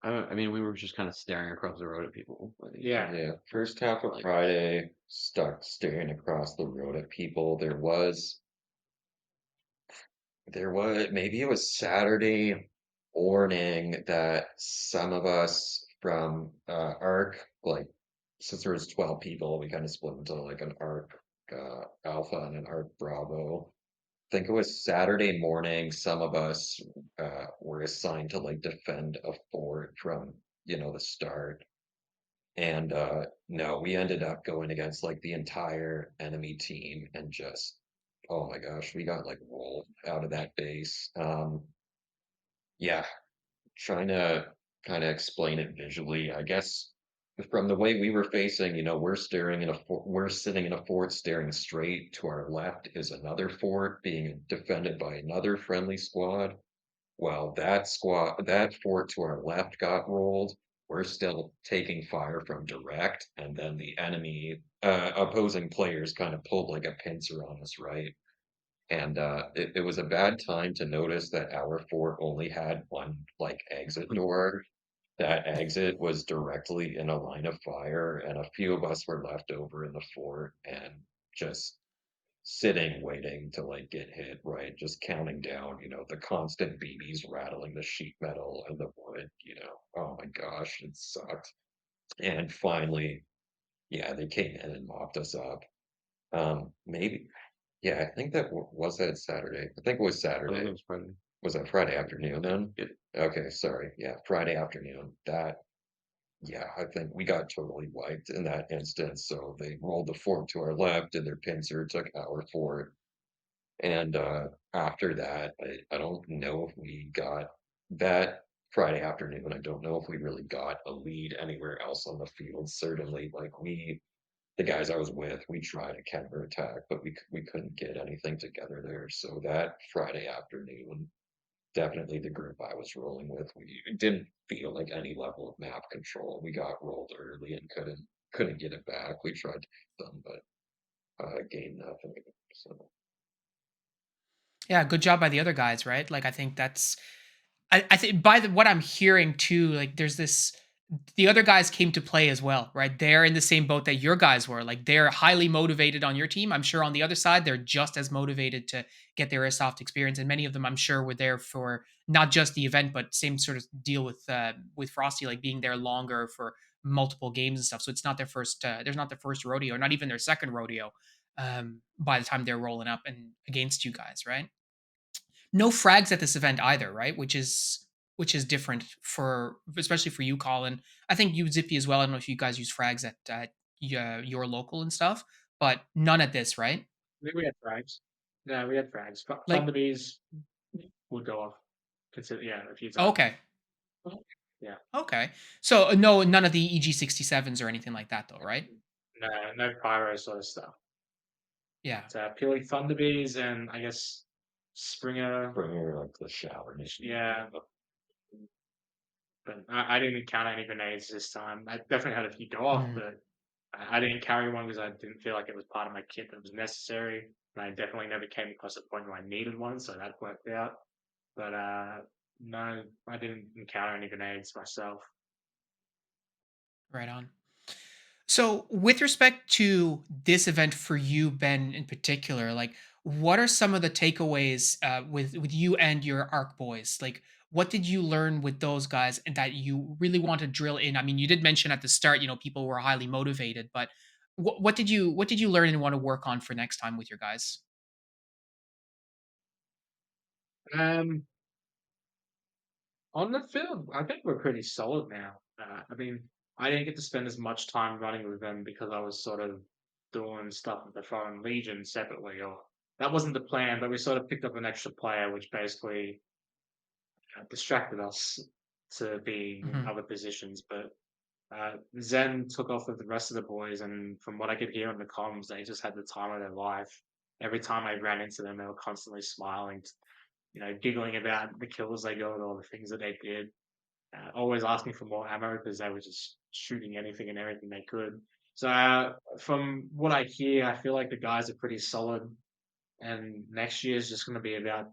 I mean, we were just kind of staring across the road at people. I think. Yeah. Yeah, first half of Like, Friday, stuck staring across the road at people. There was maybe it was Saturday morning that some of us from ARC, like since there was 12 people, we kind of split into like an ARC Alpha and an ARC Bravo. I think it was Saturday morning. Some of us were assigned to like defend a fort from the start, and no, we ended up going against like the entire enemy team and just, oh my gosh, we got like rolled out of that base. Yeah, trying to kind of explain it visually, I guess from the way we were facing, we're sitting in a fort staring straight. To our left is another fort being defended by another friendly squad. Well, that fort to our left got rolled. We're still taking fire from direct, and then the enemy opposing players kind of pulled like a pincer on us, right? And it was a bad time to notice that our fort only had one like exit door. That exit was directly in a line of fire, and a few of us were left over in the fort and just sitting waiting to like get hit, right? Just counting down, the constant BBs rattling the sheet metal and the wood. Oh my gosh, it sucked. And finally, yeah, they came in and mopped us up. Maybe, yeah, I think was that Saturday. I think it was I think it Saturday. was Friday. Was that Friday afternoon then? Yeah. Okay, sorry. Yeah, Friday afternoon. Yeah, I think we got totally wiped in that instance. So they rolled the fort to our left and their pincer took our fort. And after that, I don't know if we got that Friday afternoon. I don't know if we really got a lead anywhere else on the field. Certainly, like the guys I was with, we tried a counterattack, but we couldn't get anything together there. So that Friday afternoon, definitely the group I was rolling with, we didn't feel like any level of map control. We got rolled early and couldn't get it back. We tried to get them, but gained nothing. So. Yeah, good job by the other guys, right? Like I think that's I think by what I'm hearing too, like there's this the other guys came to play as well, right? They're in the same boat that your guys were. Like they're highly motivated on your team. I'm sure on the other side, they're just as motivated to get their airsoft experience. And many of them, I'm sure, were there for not just the event, but same sort of deal with Frosty, like being there longer for multiple games and stuff. So it's not their first. There's not their first rodeo, not even their second rodeo. By the time they're rolling up and against you guys, right? No frags at this event either, right? Which is different for especially for you, Colin. I think you Zippy as well. I don't know if you guys use frags at your local and stuff, but none at this, right? I think we had frags. Yeah, we had frags. Like, Thunderbees would go off. Consider, yeah, a few times. okay, Yeah. okay. So no, none of the EG 67s or anything like that, though, right? No, no pyro sort of stuff. Yeah. It's purely Thunderbees and I guess Springer. Bring her like the shower machine. Yeah, but I didn't encounter any grenades this time. I definitely had a few go off, Mhm. but I didn't carry one because I didn't feel like it was part of my kit that was necessary. And I definitely never came across a point where I needed one, so that worked out. But no, I didn't encounter any grenades myself. Right on. So, with respect to this event for you, Ben, in particular, like, what are some of the takeaways with you and your ARC boys? Like, what did you learn with those guys and that you really want to drill in? I mean, you did mention at the start, people were highly motivated, but what did you learn and want to work on for next time with your guys? Um, on the field, I think we're pretty solid now. I mean, I didn't get to spend as much time running with them because I was sort of doing stuff with the Foreign Legion separately, or that wasn't the plan, but we sort of picked up an extra player, which basically distracted us to be in Hmm. other positions. But Zen took off with the rest of the boys, and from what I could hear on the comms, they just had the time of their life. Every time I ran into them, they were constantly smiling, giggling about the kills they got or the things that they did. Always asking for more ammo because they were just shooting anything and everything they could. So from what I hear, I feel like the guys are pretty solid, and next year is just going to be about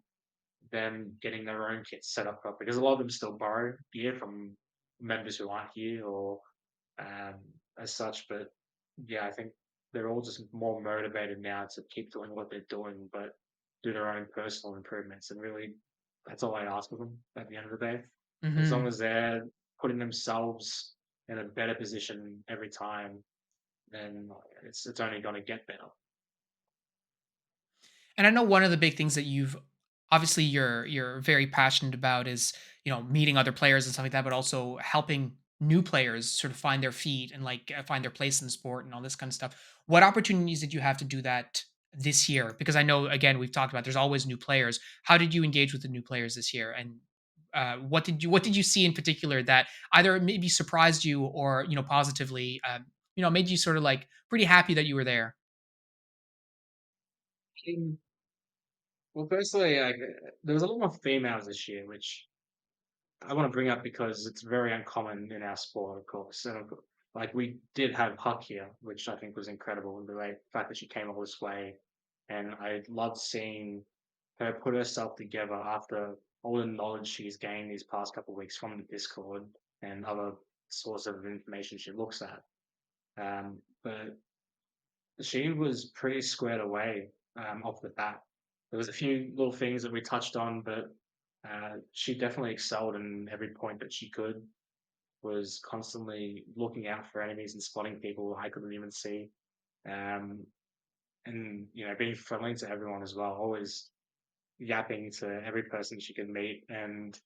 them getting their own kits set up properly because a lot of them still borrow gear from members who aren't here or um, as such. But yeah, I think they're all just more motivated now to keep doing what they're doing, but do their own personal improvements. And really, that's all I ask of them at the end of the day. As long Hmm. as they're putting themselves in a better position every time, then it's only going to get better. And I know one of the big things that you've obviously you're very passionate about is, meeting other players and stuff like that, but also helping new players sort of find their feet and like find their place in the sport and all this kind of stuff. What opportunities did you have to do that this year? Because I know again we've talked about there's always new players. How did you engage with the new players this year? And what did you see in particular that either maybe surprised you or positively made you sort of like pretty happy that you were there? Well, firstly, there was a lot more females this year, which I want to bring up because it's very uncommon in our sport, of course. And like we did have Huck here, which I think was incredible. The fact that she came all this way, and I loved seeing her put herself together after all the knowledge she's gained these past couple of weeks from the Discord and other source of information she looks at. But she was pretty squared away off the bat. There was a few little things that we touched on, but she definitely excelled in every point that she could. Was constantly looking out for enemies and spotting people I couldn't even see, um, and being friendly to everyone as well. Always yapping to every person she could meet, and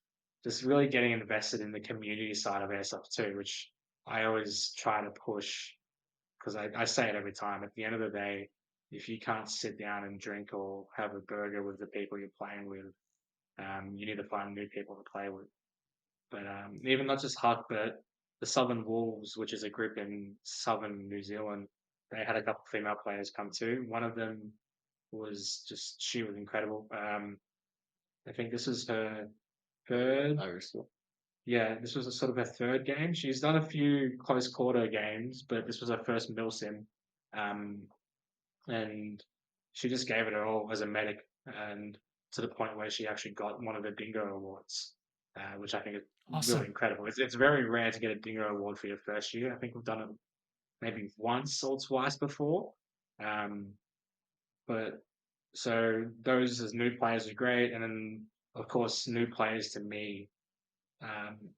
just really getting invested in the community side of airsoft too, which I always try to push because I say it every time. At the end of the day, if you can't sit down and drink or have a burger with the people you're playing with, you need to find new people to play with. But even not just Huck, but the Southern Wolves, which is a group in southern New Zealand, they had a couple female players come too. One of them she was incredible. I think this is her third. Irish. Yeah, this was a sort of her third game. She's done a few close quarter games, but this was her first milsim. Um, and she just gave it her all as a medic, and to the point where she actually got one of the Dingo Awards, which I think is really Awesome. incredible. It's very rare to get a Dingo Award for your first year. I think we've done it maybe once or twice before, um, but so those as new players are great, and then of course new players to me.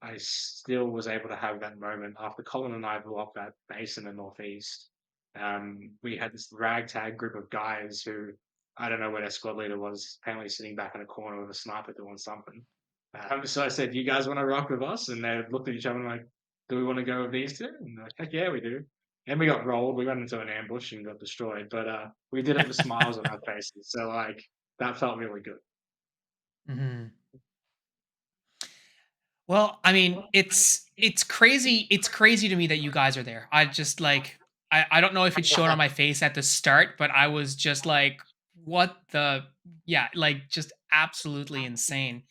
I still was able to have that moment after Colin and I blew up that base in the northeast. We had this ragtag group of guys who I don't know where their squad leader was, apparently sitting back in a corner with a sniper doing something. So I said, "You guys want to rock with us?" And they looked at each other and like, "Do we want to go with these two?" And they're like, "Heck yeah, we do." And we got rolled. We went into an ambush and got destroyed. But we did it with smiles on our faces. So like that felt really good. Mhm. Well, I mean, it's crazy. It's crazy to me that you guys are there. I just like I don't know if it showed on my face at the start, but I was just like, what the yeah, like just absolutely insane.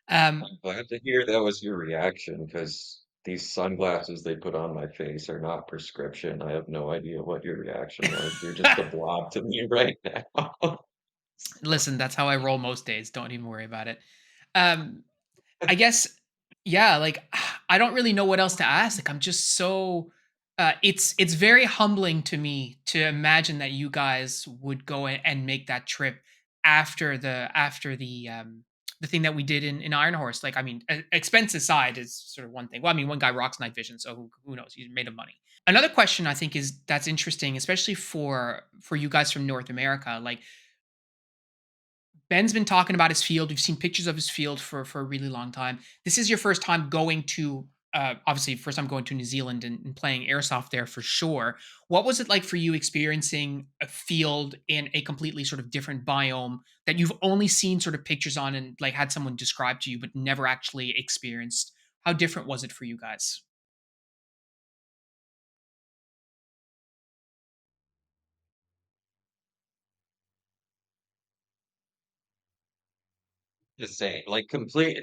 Um, I'm glad to hear that was your reaction because these sunglasses they put on my face are not prescription. I have no idea what your reaction was. You're just a blob to me right now. Listen, that's how I roll most days. Don't even worry about it. Um, I guess, yeah, like I don't really know what else to ask. Like I'm just so it's very humbling to me to imagine that you guys would go and make that trip after the thing that we did in Iron Horse. Like, I mean, expense aside is sort of one thing. Well, I mean, one guy rocks night vision, so who knows? He's made of money. Another question I think is that's interesting, especially for you guys from North America. Like Ben's been talking about his field. We've seen pictures of his field for a really long time. This is your first time going to, obviously, first time going to New Zealand and playing airsoft there for sure. What was it like for you experiencing a field in a completely sort of different biome that you've only seen sort of pictures on and like had someone describe to you, but never actually experienced? How different was it for you guys? The same, like complete,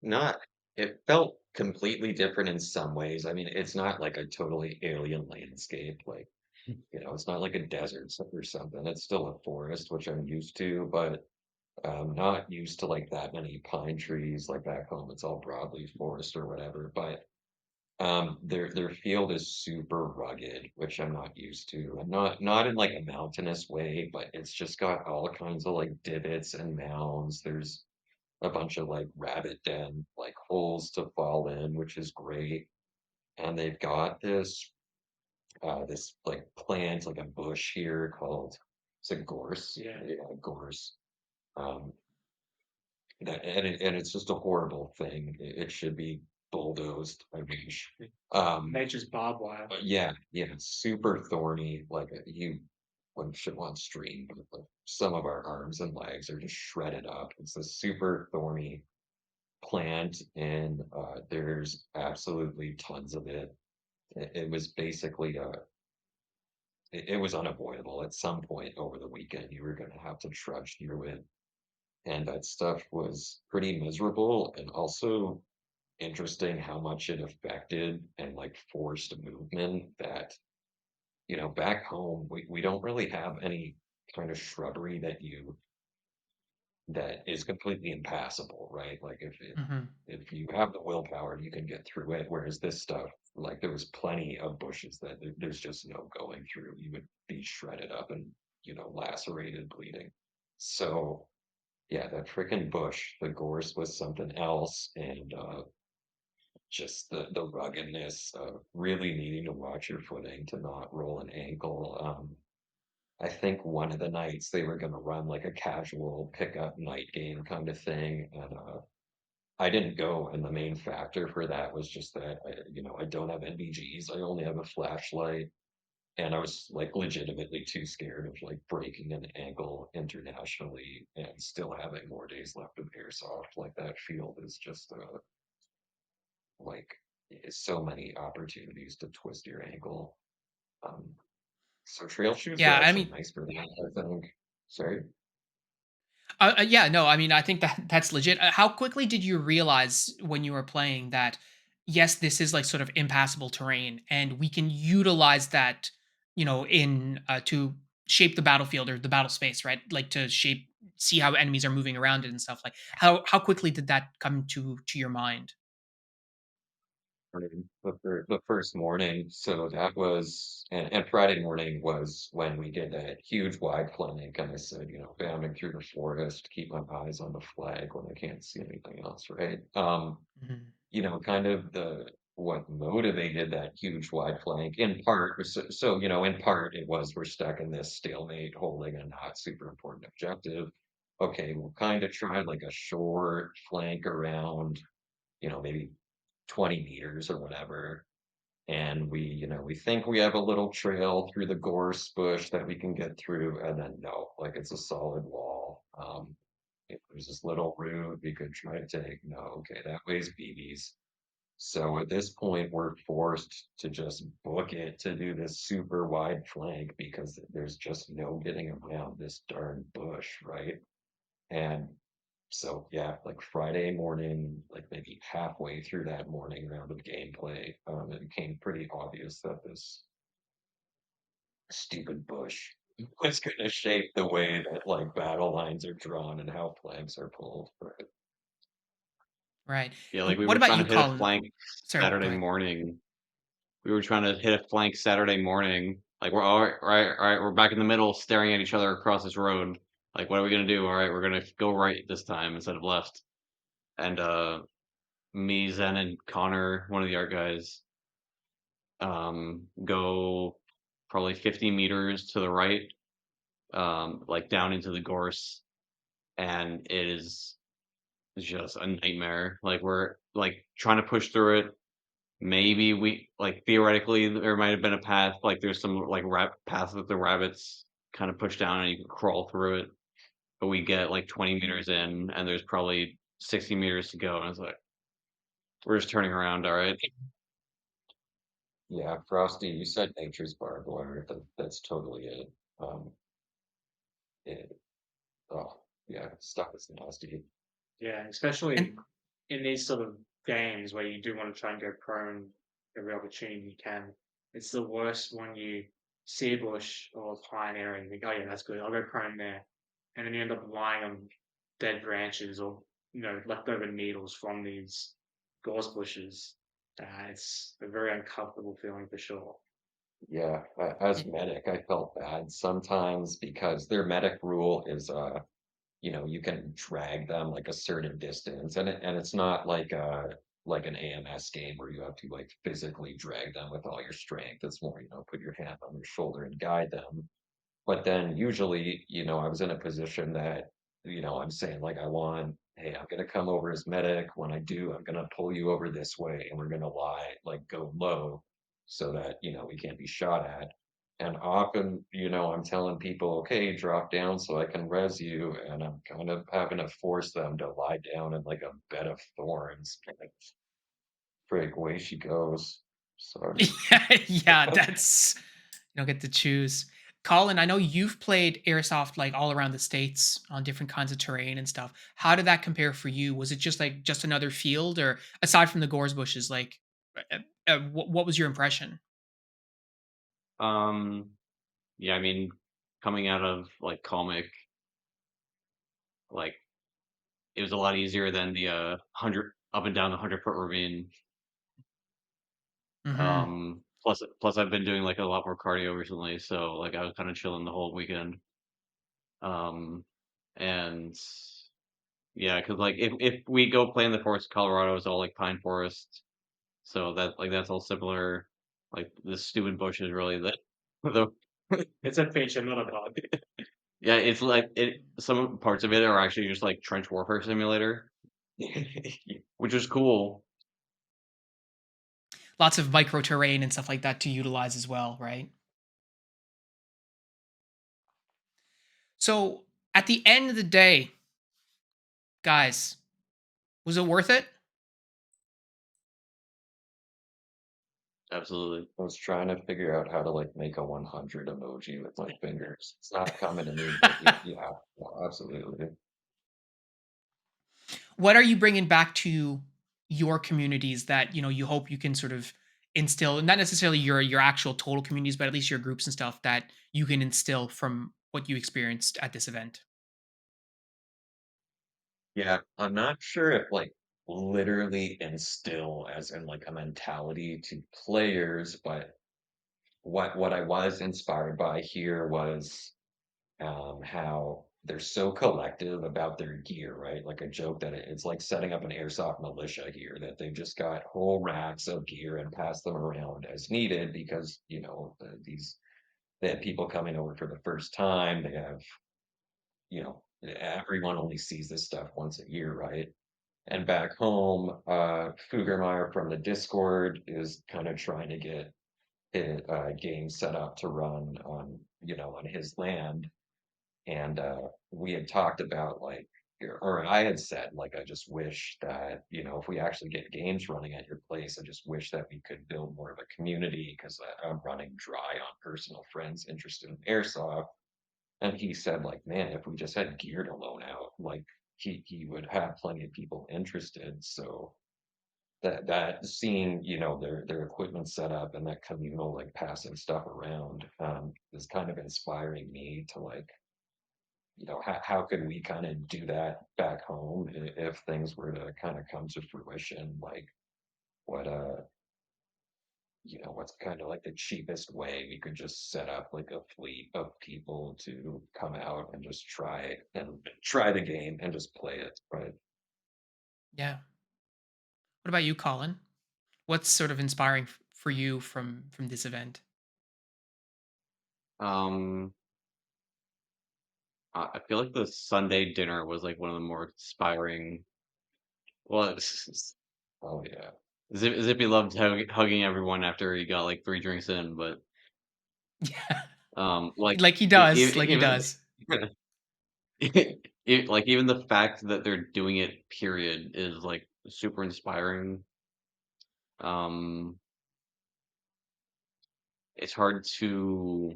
not, it felt completely different in some ways. I mean, it's not like a totally alien landscape, like, it's not like a desert or something. It's still a forest, which I'm used to, but not used to like that many pine trees like back home. It's all broadleaf forest or whatever. But their field is super rugged, which I'm not used to. And not in like a mountainous way, but it's just got all kinds of like divots and mounds. There's a bunch of like rabbit den like holes to fall in, which is great. And they've got this like plant, like a bush here called, it's a gorse. Yeah, Yeah, gorse. Um, and it's just a horrible thing. It should be bulldozed, I wish. nature's barbed wire. But yeah, yeah, it's super thorny. Like you wouldn't should want stream, but like, some of our arms and legs are just shredded up. It's a super thorny plant, and there's absolutely tons of it. It was basically it was unavoidable. At some point over the weekend, you were going to have to trudge through it, and that stuff was pretty miserable and also interesting how much it affected and like forced movement that back home we don't really have any kind of shrubbery that is completely impassable, right? Like Hmm. if you have the willpower, you can get through it. Whereas this stuff, like there was plenty of bushes that there's just no going through. You would be shredded up and lacerated, bleeding. So yeah, that freaking bush, the gorse was something else, and just the ruggedness of really needing to watch your footing to not roll an ankle. I think one of the nights they were going to run like a casual pickup night game kind of thing, and I didn't go. And the main factor for that was just that I don't have NVGs. I only have a flashlight, and I was like legitimately too scared of like breaking an ankle internationally and still having more days left of airsoft. Like that field is just like so many opportunities to twist your ankle. Um, so trail shoes were Yeah, I actually mean, nice for that, I think. Sorry. yeah, no, I mean, I think that that's legit. How quickly did you realize when you were playing that, yes, this is like sort of impassable terrain, and we can utilize that, in to shape the battlefield or the battle space, right? Like to see how enemies are moving around it and stuff. Like how quickly did that come to your mind? Morning, the first morning. So that was, and Friday morning was when we did that huge wide flank. And I said, bounding through the forest, keep my eyes on the flag when I can't see anything else, right? Mhm. Kind of what motivated that huge wide flank in part was so in part it was we're stuck in this stalemate holding a not super important objective. Okay, we'll kind of try like a short flank around, maybe 20 meters or whatever. And we think we have a little trail through the gorse bush that we can get through, and then no, like it's a solid wall. If there's this little route we could try to take, no, okay, that way's BB's. So at this point, we're forced to just book it to do this super wide flank because there's just no getting around this darn bush, right? And So yeah, like Friday morning, like maybe halfway through that morning round of gameplay, it became pretty obvious that this stupid bush was going to shape the way that like battle lines are drawn and how flags are pulled. But Right. Yeah, like And we what were about trying you, to hit a Colin? flank Sorry, go Saturday ahead. morning. We were trying to hit a flank Saturday morning. Like we're all right, we're back in the middle staring at each other across this road. Like what are we gonna do? All right, we're gonna go right this time instead of left. And me, Zen, and Connor, one of the art guys, go probably 50 meters to the right, like down into the gorse, and it is just a nightmare. Like we're like trying to push through it. Maybe we like theoretically there might have been a path, like there's some like path that the rabbits kind of push down and you can crawl through it. But we get like 20 meters in and there's probably 60 meters to go, and it's like we're just turning around, all right. yeah, Frosty, you said nature's barbed wire. That's totally it. Um, it, oh yeah, stuff is nasty. Yeah, And especially in these sort of games where you do want to try and go prone every opportunity you can. It's the worst when you see a bush or a pine area and you think, oh yeah, that's good, I'll go prone there. And then you end up lying on dead branches or, leftover needles from these gorse bushes. It's a very uncomfortable feeling for sure. Yeah, as medic, I felt bad sometimes because their medic rule is you can drag them like a certain distance, and it's not like an AMS game where you have to like physically drag them with all your strength. It's more, put your hand on their shoulder and guide them. But then usually, I was in a position that, I'm saying like hey, I'm gonna come over as medic. When I do, I'm gonna pull you over this way and we're gonna like go low so that, we can't be shot at. And often, I'm telling people, okay, drop down so I can res you, and I'm kind of having to force them to lie down in like a bed of thorns. Frig, away she goes. Sorry. yeah, yeah, that's you don't get to choose. Colin, I know you've played airsoft like all around the states on different kinds of terrain and stuff. How did that compare for you? Was it just like just another field, or aside from the gorse bushes, like what was your impression? Um, yeah, I mean, coming out of like comic, like it was a lot easier than the 100 up and down the 100-foot ravine. Hmm. Plus I've been doing like a lot more cardio recently, so like I was kind of chilling the whole weekend. Um, and yeah, because like if we go play in the forest, Colorado is all like pine forest, so that's all similar. Like the stupid bush is really the It's a feature, not a bug. yeah, it's like it. Some parts of it are actually just like trench warfare simulator, which is cool. Lots of micro terrain and stuff like that to utilize as well, right? So at the end of the day, guys, was it worth it? Absolutely. I was trying to figure out how to like make a 100 emoji with my fingers. It's not coming to me, but yeah, absolutely. What are you bringing back to your communities that you hope you can sort of instill, not necessarily your actual total communities, but at least your groups and stuff that you can instill from what you experienced at this event? Yeah, I'm not sure if like literally instill as in like a mentality to players, but what I was inspired by here was how they're so collective about their gear, right? Like a joke that it's like setting up an airsoft militia here, that they've just got whole racks of gear and pass them around as needed because, they have people coming over for the first time. They have, everyone only sees this stuff once a year, right? And back home, Fuggermeyer from the Discord is kind of trying to get games set up to run on his land. And we had talked about like, or I had said, like, I just wish that, if we actually get games running at your place, I just wish that we could build more of a community because I'm running dry on personal friends interested in airsoft. And he said, like, man, if we just had gear to loan out, like, he would have plenty of people interested. So that seeing, their equipment set up and that communal like passing stuff around is kind of inspiring me to like, how could we kind of do that back home if things were to kind of come to fruition, like what what's kind of like the cheapest way we could just set up like a fleet of people to come out and just try the game and just play it, right? Yeah. What about you, Colin? What's sort of inspiring for you from this event? Um, I feel like the Sunday dinner was like one of the more inspiring. Well, Oh yeah. Zippy loved hugging everyone after he got like 3 drinks in, but Yeah. like Like he e- does, e- like he even does. like even the fact that they're doing it, period, is like super inspiring. Um, it's hard to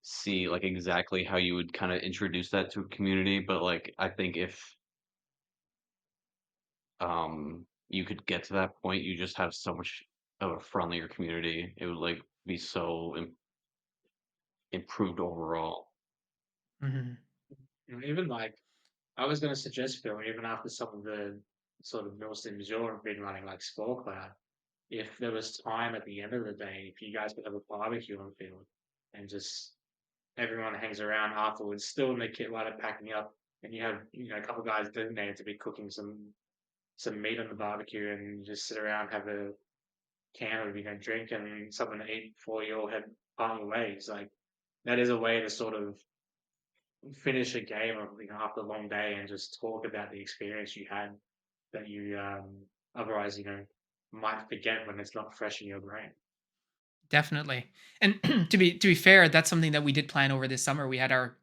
see like exactly how you would kind of introduce that to a community, but like I think if you could get to that point, you just have so much of a friendlier community. It would like be so improved overall. Mhm. Even like I was going to suggest, Phil, even after some of the sort of mill sims you've been running, like Spore Cloud, if there was time at the end of the day, if you guys could have a barbecue on field and just everyone hangs around afterwards, still in the kit while they're packing up, and you have a couple of guys designated to be cooking some meat on the barbecue, and you just sit around, have a can of drink and something to eat before you all head part your ways. Like that is a way to sort of finish a game of after a long day and just talk about the experience you had that you otherwise might forget when it's not fresh in your brain. Definitely. And to be fair, that's something that we did plan over this summer. We had our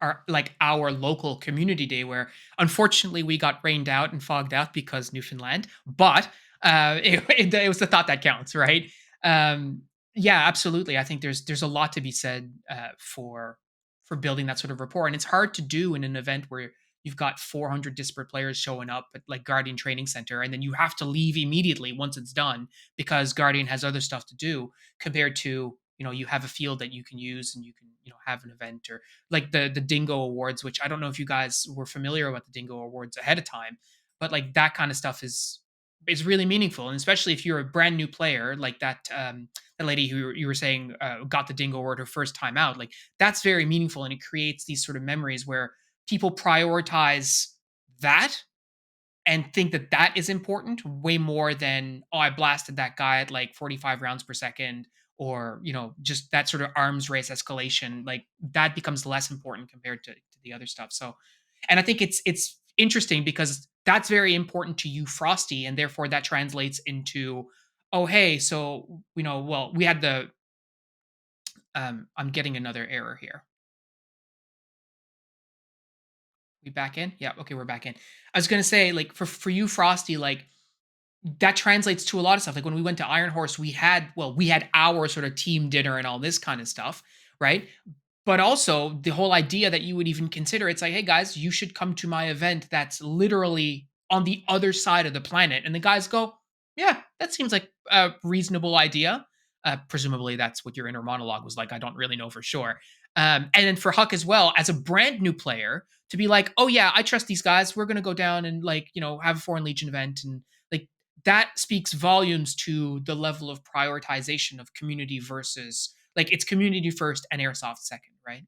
local community day where unfortunately we got rained out and fogged out because Newfoundland, but it was the thought that counts, right? Um, yeah, absolutely. I think there's a lot to be said for building that sort of rapport, and it's hard to do in an event where you've got 400 disparate players showing up at like Guardian Training Center, and then you have to leave immediately once it's done because Guardian has other stuff to do compared to you have a field that you can use and you can have an event or like the Dingo Awards, which I don't know if you guys were familiar with the Dingo Awards ahead of time, but like that kind of stuff is really meaningful, and especially if you're a brand new player like that lady who you were saying got the Dingo Award her first time out, like that's very meaningful, and it creates these sort of memories where people prioritize that and think that that is important way more than, oh, I blasted that guy at like 45 rounds per second, or just that sort of arms race escalation, like that becomes less important compared to the other stuff. So, and I think it's interesting because that's very important to you, Frosty, and therefore that translates into, oh hey, so well, we had the I'm getting another error here. We back in? Yeah, okay, we're back in. I was gonna say, like, for you, Frosty, like that translates to a lot of stuff. Like when we went to Iron Horse, we had our sort of team dinner and all this kind of stuff, right? But also the whole idea that you would even consider it's like, hey guys, you should come to my event that's literally on the other side of the planet. And the guys go, yeah, that seems like a reasonable idea. Presumably that's what your inner monologue was like. I don't really know for sure. And then for Huck as well, as a brand new player, to be like, oh yeah, I trust these guys. We're gonna go down and like, have a Foreign Legion event and like that speaks volumes to the level of prioritization of community versus like it's community first and airsoft second, right?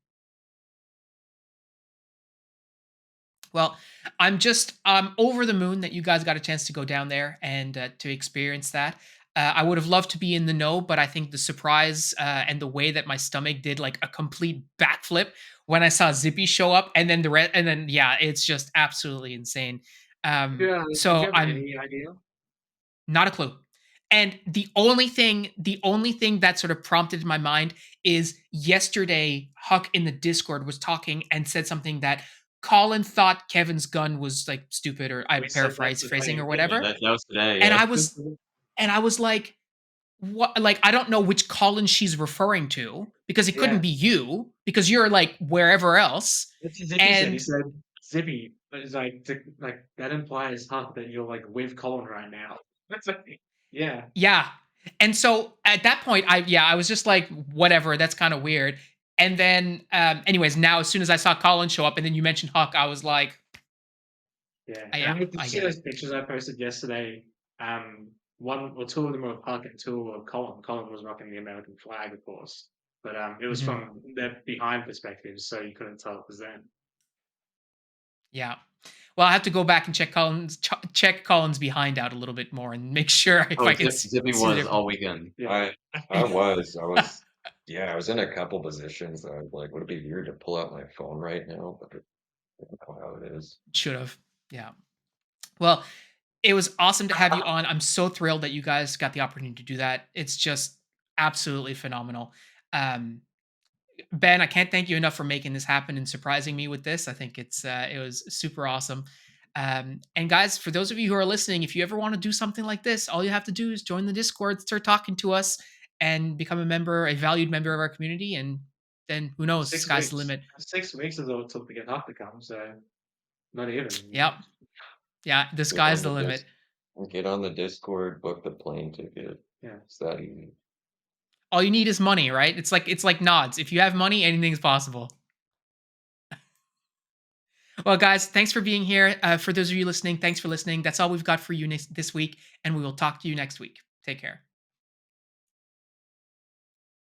Well, I'm over the moon that you guys got a chance to go down there and to experience that. I would have loved to be in the know, but I think the surprise and the way that my stomach did like a complete backflip when I saw Zippy show up, and then and then yeah, it's just absolutely insane. Yeah, did you So have I'm any idea? Not a clue. And the only thing that sort of prompted my mind is yesterday Huck in the Discord was talking and said something that Colin thought Kevin's gun was like stupid, or I'm We said that paraphrasing or today. Yeah, whatever. that was today. And Yeah. I was like, what, like I don't know which Colin she's referring to because it couldn't Yeah, be you because you're like wherever else. that's what Zippy said. He And said Zippy is like that implies, huh, that you're like with Colin right now. That's like, yeah. Yeah. And so at that point, I was just like, whatever, that's kind of weird. And then, anyways, now as soon as I saw Colin show up, and then you mentioned Huck, I was like, Yeah, "Ah, and I yeah, mean, did you I see get it." those pictures I posted yesterday? One or two of them were of Puck and two were of Colin. Colin was rocking the American flag, of course, but it was Mhm. from their behind perspective, so you couldn't tell it was them. Yeah. Well, I have to go back and check Colin's behind out a little bit more and make sure if Oh, I can Zippy see the was difference. all weekend. Yeah, I I was yeah, I was in a couple positions that I was like, would it be weird to pull out my phone right now? But I don't know how it is. Should have. Yeah. Well, it was awesome to have you on. I'm so thrilled that you guys got the opportunity to do that. It's just absolutely phenomenal. Um, Ben, I can't thank you enough for making this happen and surprising me with this. I think it was super awesome. And guys, for those of you who are listening, if you ever want to do something like this, all you have to do is join the Discord, start talking to us, and become a member, a valued member of our community. And then who knows? six Sky's the weeks. limit. 6 weeks is all it took to get Huck to come, so not even. Yep. Yeah, the Get sky's on the the limit. disc get on the Discord, book the plane ticket. Yeah. It's that easy. All you need is money, right? It's like nods. If you have money, anything's possible. Well, guys, thanks for being here. For those of you listening, thanks for listening. That's all we've got for you this week, and we will talk to you next week. Take care.